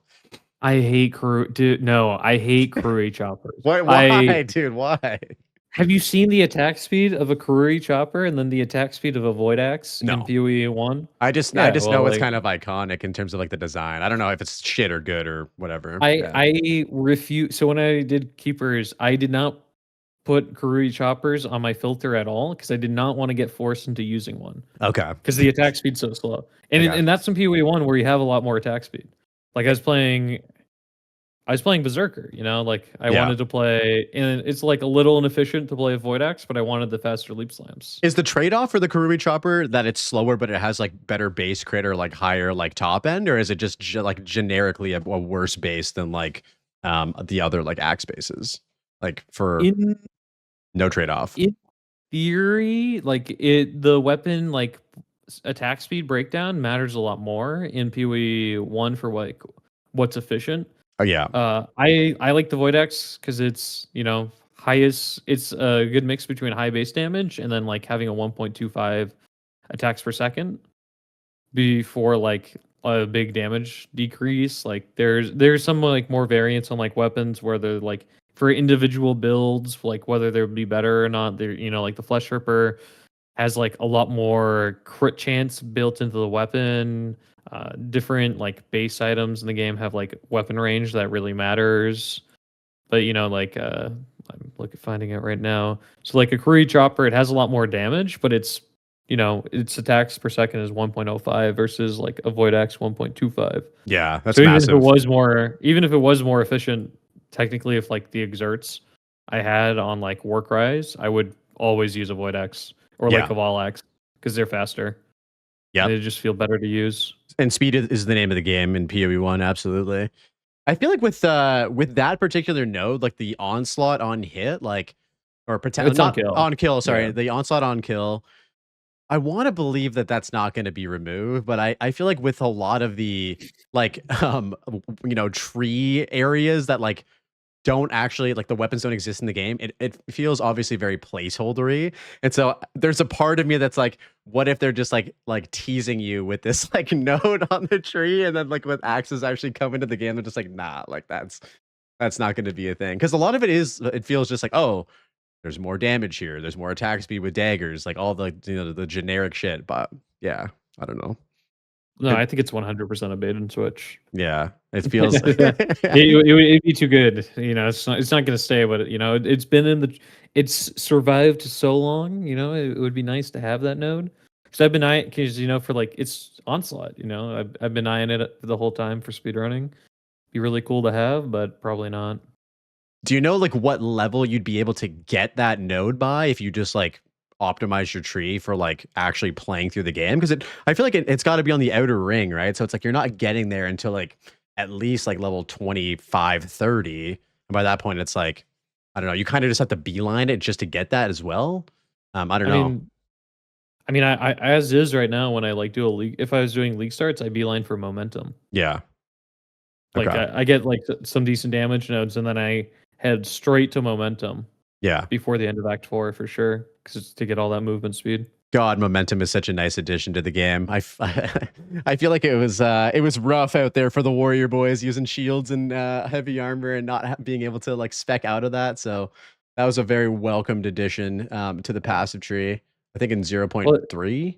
I hate Karui, dude. No, I hate Karui choppers. Why, dude? Why? Have you seen the attack speed of a Karui chopper and then the attack speed of a Void Axe No. in PoE 1? I just know it's kind of iconic in terms of like the design. I don't know if it's shit or good or whatever. I refuse. So when I did Keepers, I did not put Karui choppers on my filter at all because I did not want to get forced into using one Okay. because the attack speed's so slow. And Okay. and that's in PoE 1 where you have a lot more attack speed. Like I was playing Berserker, you know, like I Yeah. wanted to play, and it's like a little inefficient to play a Void Axe, but I wanted the faster leap slams. Is the trade-off for the Karui Chopper that it's slower, but it has like better base crit or like higher like top end, or is it just like generically a worse base than like the other like axe bases? Like for In no trade-off. in theory, like the weapon like attack speed breakdown matters a lot more in PoE 1 for like what's efficient. Oh yeah. I like the Void Axe because it's, you know, highest. It's a good mix between high base damage and then like having a 1.25 attacks per second before like a big damage decrease. Like there's some like more variance on like weapons where they're like for individual builds, like whether they would be better or not. They're, you know, like the Flesh Ripper has like a lot more crit chance built into the weapon. Different like base items in the game have like weapon range that really matters. But you know, like I'm finding it right now. So like a Karui Chopper, it has a lot more damage, but it's, you know, its attacks per second is 1.05 versus like a Void Axe 1.25. Yeah, that's So massive. even if it was more efficient, technically, if like the exerts I had on like Warcries, I would always use a Void Axe or like Yeah. a Wall Axe because they're faster. Yeah. They just feel better to use. And speed is the name of the game in PoE 1, absolutely. I feel like with that particular node, like the onslaught on hit, like or pretend It's on not kill. on kill, sorry, Yeah. the onslaught on kill. I want to believe that that's not going to be removed, but I feel like with a lot of the like you know, tree areas that like don't actually like the weapons don't exist in the game, it feels obviously very placeholdery. And so there's a part of me that's like, what if they're just like teasing you with this like node on the tree, and then like with axes actually come into the game, they're just like, nah, like that's not going to be a thing. Because a lot of it feels just like, oh, there's more damage here, there's more attack speed with daggers, like all the, you know, the generic shit. But yeah, I don't know. No, It, I think it's 100% a bait and switch. yeah, it feels It'd be too good. You know, it's not going to stay, but you know, it's survived so long. You know, it would be nice to have that node because I've been eyeing because you know for like it's onslaught. You know, I've been eyeing it the whole time for speedrunning. Be really cool to have, but probably not. Do you know like what level you'd be able to get that node by if you just like optimize your tree for like actually playing through the game? Because I feel like it's got to be on the outer ring, right? So it's like you're not getting there until like at least like level 25, 30. And by that point, it's like, I don't know, you kind of just have to beeline it just to get that as well. I don't I know. mean, I as is right now when I like do a league. If I was doing league starts, I beeline for momentum. Yeah. Like Okay. I get like some decent damage nodes, and then I head straight to momentum Yeah. before the end of Act 4 for sure, because it's to get all that movement speed. God, momentum is such a nice addition to the game. I feel like it was rough out there for the warrior boys using shields and heavy armor and not being able to like spec out of that. So that was a very welcomed addition to the passive tree. I think in Well, 0.3.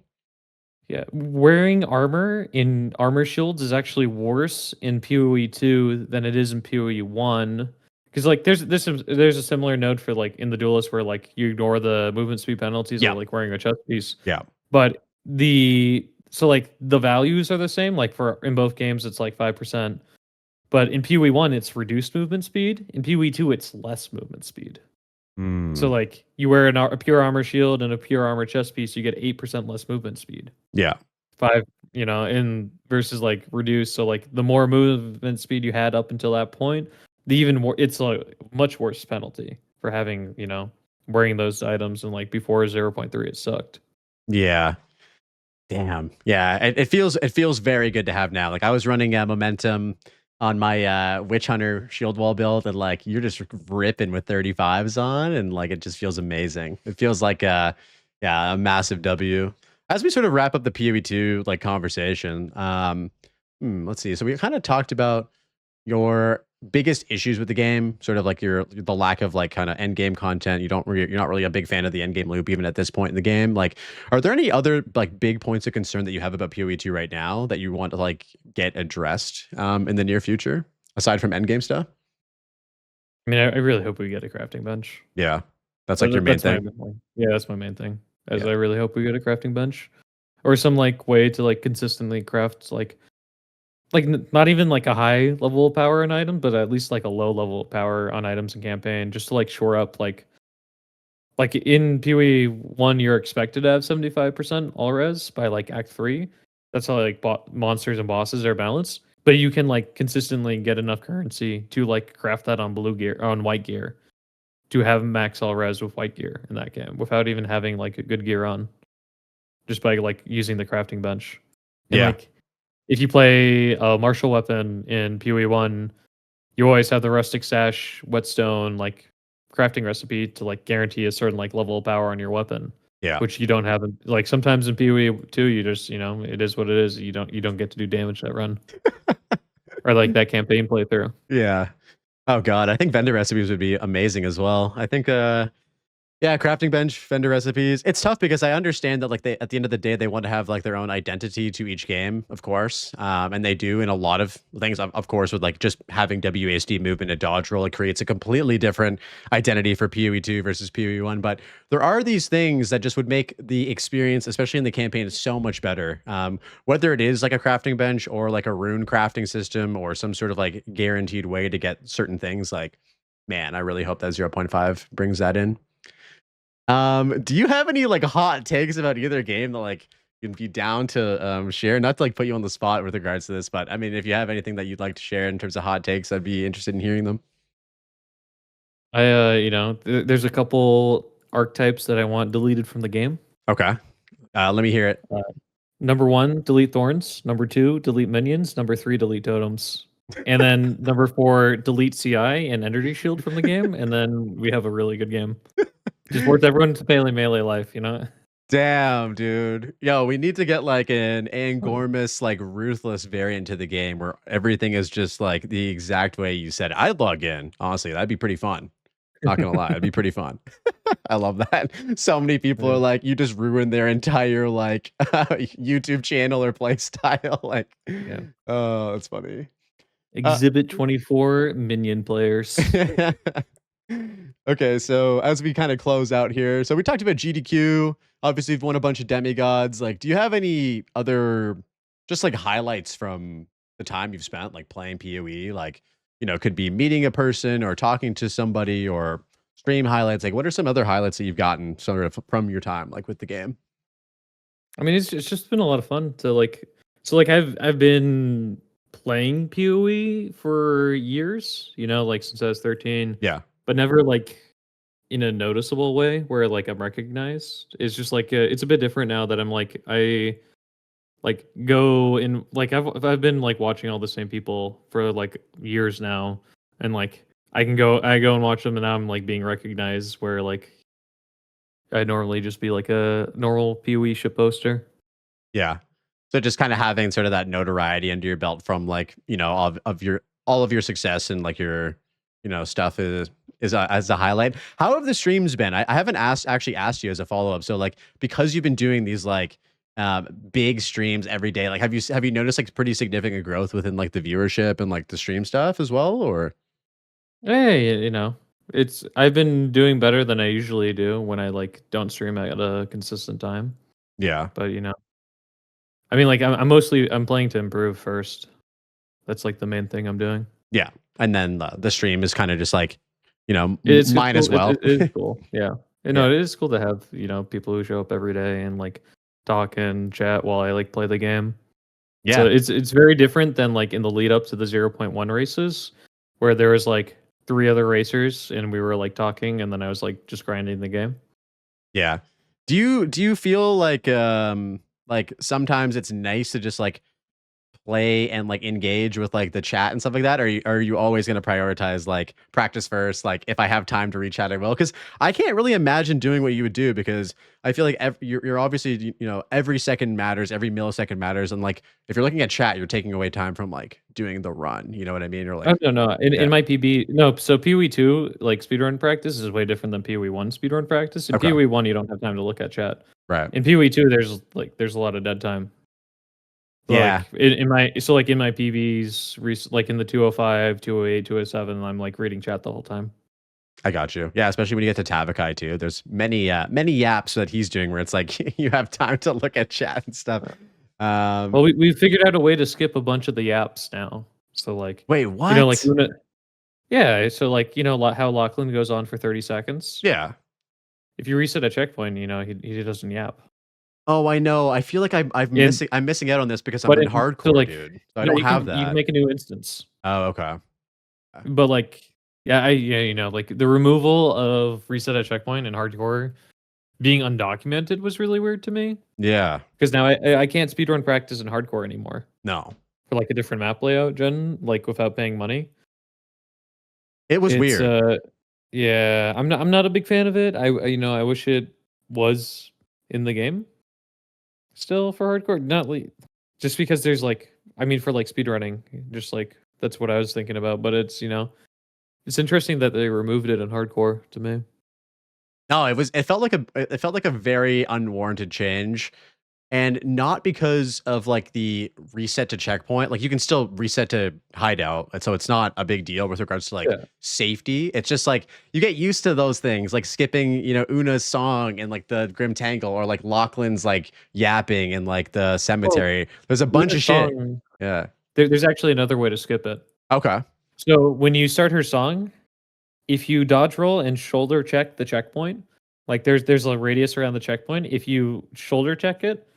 yeah, wearing armor in armor shields is actually worse in PoE 2 than it is in PoE 1. Because like there's a similar node for like in the duelist where like you ignore the movement speed penalties Yeah. of like wearing a chest piece. Yeah. But so like the values are the same. Like for in both games it's like 5%. But in PoE 1 it's reduced movement speed. In PoE 2 it's less movement speed. So like you wear a pure armor shield and a pure armor chest piece, you get 8% less movement speed. Yeah. 5, you know, in versus like reduced. So like the more movement speed you had up until that point, the even more it's a much worse penalty for having, you know, wearing those items, and like before 0.3 it sucked. Yeah. Damn. Yeah. It feels very good to have now. Like I was running momentum on my witch hunter shield wall build, and like you're just ripping with 35s on, and like it just feels amazing. It feels like a massive W. As we sort of wrap up the PoE2 like conversation, let's see. So we kind of talked about your biggest issues with the game, sort of like the lack of like kind of end game content. You're not really a big fan of the end game loop even at this point in the game. Like, are there any other like big points of concern that you have about PoE2 right now that you want to like get addressed in the near future aside from end game stuff? I mean, I really hope we get a crafting bench. Yeah. That's like your main That's my thing. main thing. Yeah, that's my main thing. As Yeah. I really hope we get a crafting bench or some like way to like consistently craft not even like a high level of power in item, but at least like a low level of power on items in campaign, just to like shore up like in PoE 1 you're expected to have 75% all res by like Act 3. That's how like monsters and bosses are balanced. But you can like consistently get enough currency to like craft that on blue gear on white gear to have max all res with white gear in that game without even having like a good gear on. Just by like using the crafting bench. And Yeah. like if you play a martial weapon in PoE 1, you always have the rustic sash, whetstone, like crafting recipe to like guarantee a certain like level of power on your weapon, Yeah. which you don't have. Like sometimes in PoE 2, you just it is what it is. You don't get to do damage that run or like that campaign playthrough. Yeah. Oh god, I think vendor recipes would be amazing as well. I think yeah, crafting bench, vendor recipes. It's tough because I understand that like they at the end of the day they want to have like their own identity to each game, of course. And they do in a lot of things, of course, with like just having WASD movement and dodge roll, it creates a completely different identity for PoE 2 versus PoE 1. But there are these things that just would make the experience, especially in the campaign, so much better. Whether it is like a crafting bench or like a rune crafting system or some sort of like guaranteed way to get certain things, like man, I really hope that zero point 0.5 brings that in. Do you have any like hot takes about either game that like you'd be down to share? Not to like put you on the spot with regards to this, but I mean, if you have anything that you'd like to share in terms of hot takes, I'd be interested in hearing them. I there's a couple archetypes that I want deleted from the game. Okay. Let me hear it. Uh, Number 1, delete thorns. Number 2, delete minions. Number 3, delete totems. And then number 4, delete CI and energy shield from the game. And then we have a really good game. Just worth everyone to melee life, you know? Damn, dude. Yo, we need to get like an Angormus, like ruthless variant to the game where everything is just like the exact way you said it. I'd log in. Honestly, that'd be pretty fun. Not gonna lie, it'd be pretty fun. I love that. So many people are Yeah. like, you just ruined their entire like YouTube channel or play style. Like, Yeah. oh, that's funny. Uh, Exhibit 24 minion players. okay, so as we kind of close out here, so we talked about GDQ. Obviously, you've won a bunch of demigods. Like, do you have any other just like highlights from the time you've spent like playing PoE? Like, could be meeting a person or talking to somebody or stream highlights. Like, what are some other highlights that you've gotten sort of from your time like with the game? I mean, it's just been a lot of fun to like. So like I've been playing PoE for years, like since I was 13, Yeah. but never like in a noticeable way where like I'm recognized. It's just like it's a bit different now that I'm like I like go in like I've been like watching all the same people for like years now, and like I go and watch them, and now I'm like being recognized where like I'd normally just be like a normal PoE ship poster. Yeah. So just kind of having sort of that notoriety under your belt from like, of your all of your success and like your, stuff is as a highlight. How have the streams been? I haven't actually asked you as a follow-up. So like because you've been doing these like big streams every day, like have you noticed like pretty significant growth within like the viewership and like the stream stuff as well, or Hey, it's I've been doing better than I usually do when I like don't stream at a consistent time. yeah. But I mean, like I'm playing to improve first. That's like the main thing I'm doing. Yeah. And then the stream is kind of just like, It's mine cool. as well. It is cool. Yeah. Yeah. It is cool to have people who show up every day and like talk and chat while I like play the game. So Yeah. it's very different than like in the lead up to the 0.1 races, where there was like 3 other racers and we were like talking, and then I was like just grinding the game. Yeah. Do you feel like sometimes it's nice to just like play and like engage with like the chat and stuff like that? Or are you always going to prioritize like practice first? Like if I have time to reach out, I will. Because I can't really imagine doing what you would do, because I feel like you're obviously every second matters, every millisecond matters, and like if you're looking at chat, you're taking away time from like doing the run. You know what I mean? Or Oh, like no. yeah. In my PB, no. So PoE 2 like speedrun practice is way different than PoE 1 speedrun practice. In Okay. PoE 1, you don't have time to look at chat. Right. In PoE 2, there's a lot of dead time. Yeah. Like in my PBs, like in the 205, 208, 207, I'm like reading chat the whole time. I got you. Yeah, especially when you get to Tavakai too. There's many yaps that he's doing where it's like you have time to look at chat and stuff. Well, we figured out a way to skip a bunch of the apps now. So like, Wait, like what? yeah. So like, how Lachlan goes on for 30 seconds. Yeah. If you reset a checkpoint, he doesn't yap. Oh, I know. I feel like And I'm missing out on this because I'm but in so hardcore, like, dude. So I don't you have can that. make a new instance. Oh, okay. But like, like the removal of reset at checkpoint in hardcore being undocumented was really weird to me Yeah. because now I can't speedrun practice in hardcore anymore No. for like a different map layout like without paying money. It was It's weird. yeah, I'm not a big fan of it. I wish it was in the game still for hardcore, not like just because there's like for like speedrunning, just like that's what I was thinking about, but it's interesting that they removed it in hardcore to me. No, it felt like a very unwarranted change. And not because of like the reset to checkpoint. Like you can still reset to hideout. And so it's not a big deal with regards to like Yeah. safety. It's just like you get used to those things, like skipping, Una's song and like the Grim Tangle or like Lachlan's like yapping and like the Well, cemetery. There's a bunch of Luna's shit. song, Yeah. there's actually another way to skip it. Okay. So when you start her song, if you dodge roll and shoulder check the checkpoint, like there's a radius around the checkpoint. If you shoulder check it,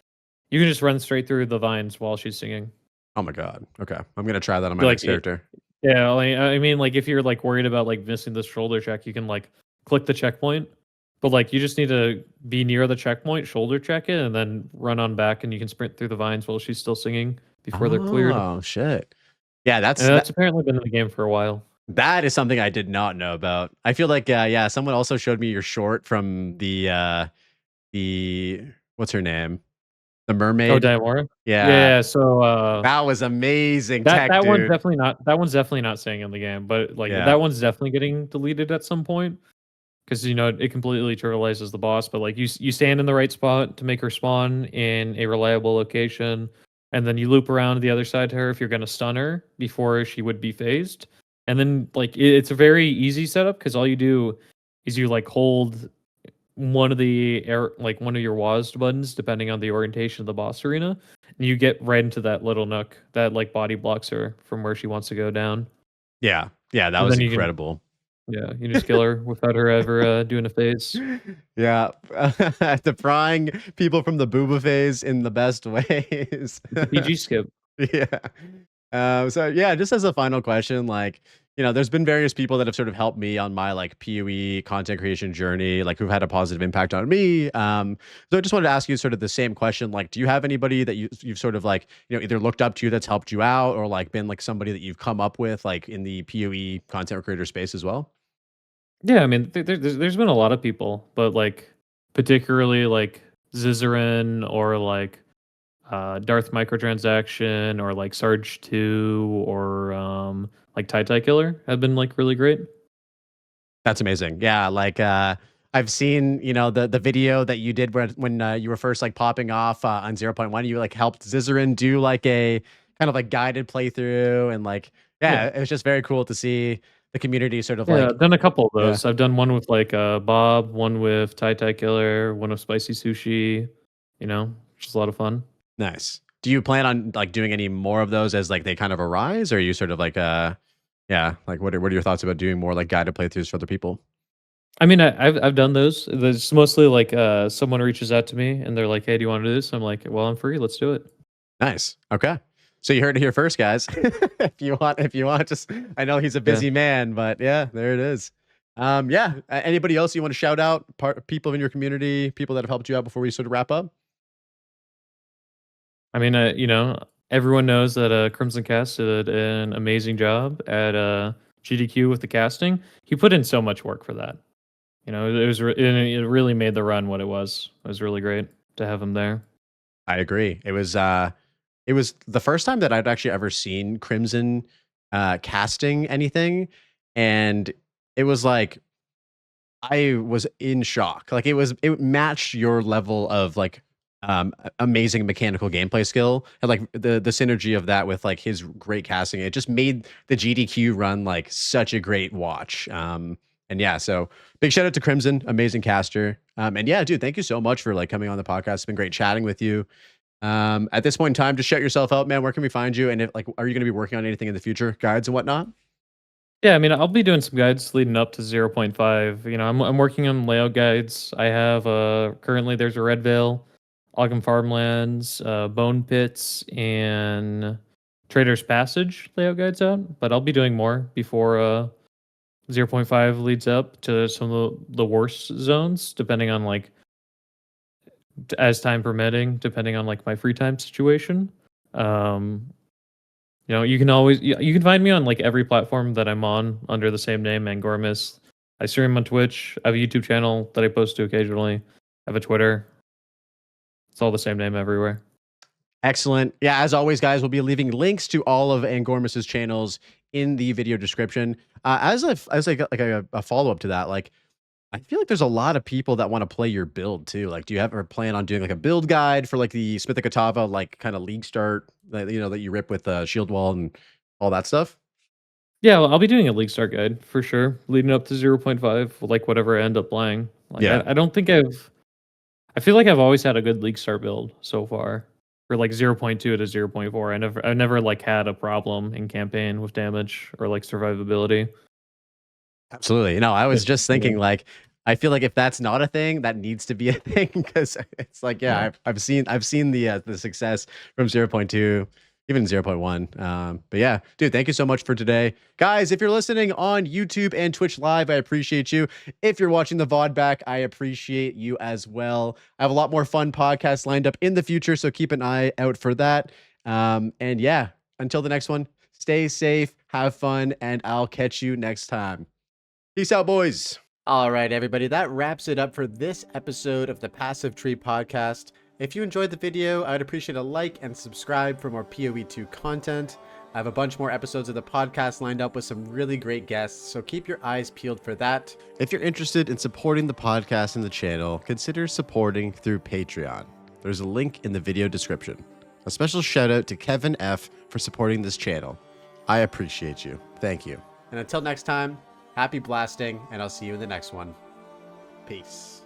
you can just run straight through the vines while she's singing. Oh my God. Okay. I'm going to try that on my Like next character. yeah, like if you're like worried about like missing the shoulder check, you can like click the checkpoint, but like you just need to be near the checkpoint, shoulder check it, and then run on back, and you can sprint through the vines while she's still singing before they're cleared. Oh, shit. Yeah, And that's apparently been in the game for a while. that is something I did not know about. I feel like yeah, someone also showed me your short from the what's her name? The Oh, mermaid. Diamora? Yeah. Yeah, so That was amazing that tech, one's dude. definitely not staying in the game, but like Yeah. that one's definitely getting deleted at some point because it completely trivializes the boss. But like you stand in the right spot to make her spawn in a reliable location, and then you loop around to the other side to her if you're gonna stun her before she would be phased. And then like it's a very easy setup because all you do is you like hold one of one of your WASD buttons, depending on the orientation of the boss arena, and you get right into that little nook that like body blocks her from where she wants to go down. Yeah. Yeah, that And was then incredible. you just kill her without her ever doing a phase. Yeah. Defrying people from the booba phase in the best ways. It's a PG skip. Yeah. So yeah, just as a final question, like, there's been various people that have sort of helped me on my like PoE content creation journey, like who've had a positive impact on me. So I just wanted to ask you sort of the same question. Like, do you have anybody that you've sort of like, either looked up to that's helped you out or like been like somebody that you've come up with like in the PoE content creator space as well? Yeah, I mean, there's been a lot of people, but like particularly like Zizarin or like Darth Microtransaction or like Sarge 2 or like Tai Killer have been like really great. That's amazing. Yeah, like I've seen, the video that you did when you were first like popping off on 0.1, you like helped Zizarin do like a kind of like guided playthrough and like yeah, it was just very cool to see the community sort of Yeah, like I've done a couple of yeah. those. I've done one with like Bob, one with Tai Killer, one with Spicy Sushi, which is a lot of fun. Nice. Do you plan on like doing any more of those as like they kind of arise, or are you sort of like yeah, like what are your thoughts about doing more like guided playthroughs for other people? I mean, I've done those. There's mostly like someone reaches out to me and they're like, "Hey, do you want to do this?" I'm like, "Well, I'm free. Let's do it." Nice. Okay. So you heard it here first, guys. if you want, just I know he's a busy man, but yeah, there it is. Yeah. Anybody else you want to shout out? People in your community, people that have helped you out before we sort of wrap up? I mean, everyone knows that Crimson Cast did an amazing job at GDQ with the casting. He put in so much work for that. It really made the run what it was. It was really great to have him there. I agree. It was the first time that I'd actually ever seen Crimson casting anything, and it was like I was in shock. Like it matched your level of like amazing mechanical gameplay skill and like the synergy of that with like his great casting. It just made the GDQ run like such a great watch. And yeah, so big shout out to Crimson, amazing caster. And yeah, dude, thank you so much for like coming on the podcast. It's been great chatting with you. At this point in time, just shout yourself out, man. Where can we find you? And if like, are you going to be working on anything in the future, guides and whatnot? Yeah, I mean, I'll be doing some guides leading up to 0.5. You know, I'm working on layout guides. I have currently there's a Red Veil, Ogham Farmlands, Bone Pits, and Trader's Passage layout guides out. But I'll be doing more before 0.5 leads up to some of the worst zones, depending on like as time permitting, depending on like my free time situation. Um, You know, you can always you can find me on like every platform that I'm on under the same name, Angormus. I stream on Twitch. I have a YouTube channel that I post to occasionally. I have a Twitter. It's all the same name everywhere. Excellent. Yeah, as always, guys, we'll be leaving links to all of Angormus's channels in the video description. As a follow up to that, like I feel like there's a lot of people that want to play your build too. Like, do you ever plan on doing like a build guide for like the Smith of Katava, like kind of league start, that that you rip with Shield Wall and all that stuff? Yeah, well, I'll be doing a League Start guide for sure, leading up to 0.5, like whatever I end up playing. Like Yeah. I don't think I feel like I've always had a good League Start build so far. For like 0.2 to 0.4. I never like had a problem in campaign with damage or like survivability. Absolutely. No, I was just Yeah. thinking like I feel like if that's not a thing, that needs to be a thing because it's like yeah, Yeah. I've seen the success from 0.2, even 0.1. But yeah, dude, thank you so much for today. Guys, if you're listening on YouTube and Twitch Live, I appreciate you. If you're watching the VOD back, I appreciate you as well. I have a lot more fun podcasts lined up in the future, so keep an eye out for that. And yeah, until the next one, stay safe, have fun, and I'll catch you next time. Peace out, boys. All right, everybody, that wraps it up for this episode of the Passive Tree Podcast. If you enjoyed the video, I'd appreciate a like and subscribe for more PoE2 content. I have a bunch more episodes of the podcast lined up with some really great guests, so keep your eyes peeled for that. If you're interested in supporting the podcast and the channel, consider supporting through Patreon. There's a link in the video description. A special shout out to Kevin F. for supporting this channel. I appreciate you. Thank you. And until next time, happy blasting, and I'll see you in the next one. Peace.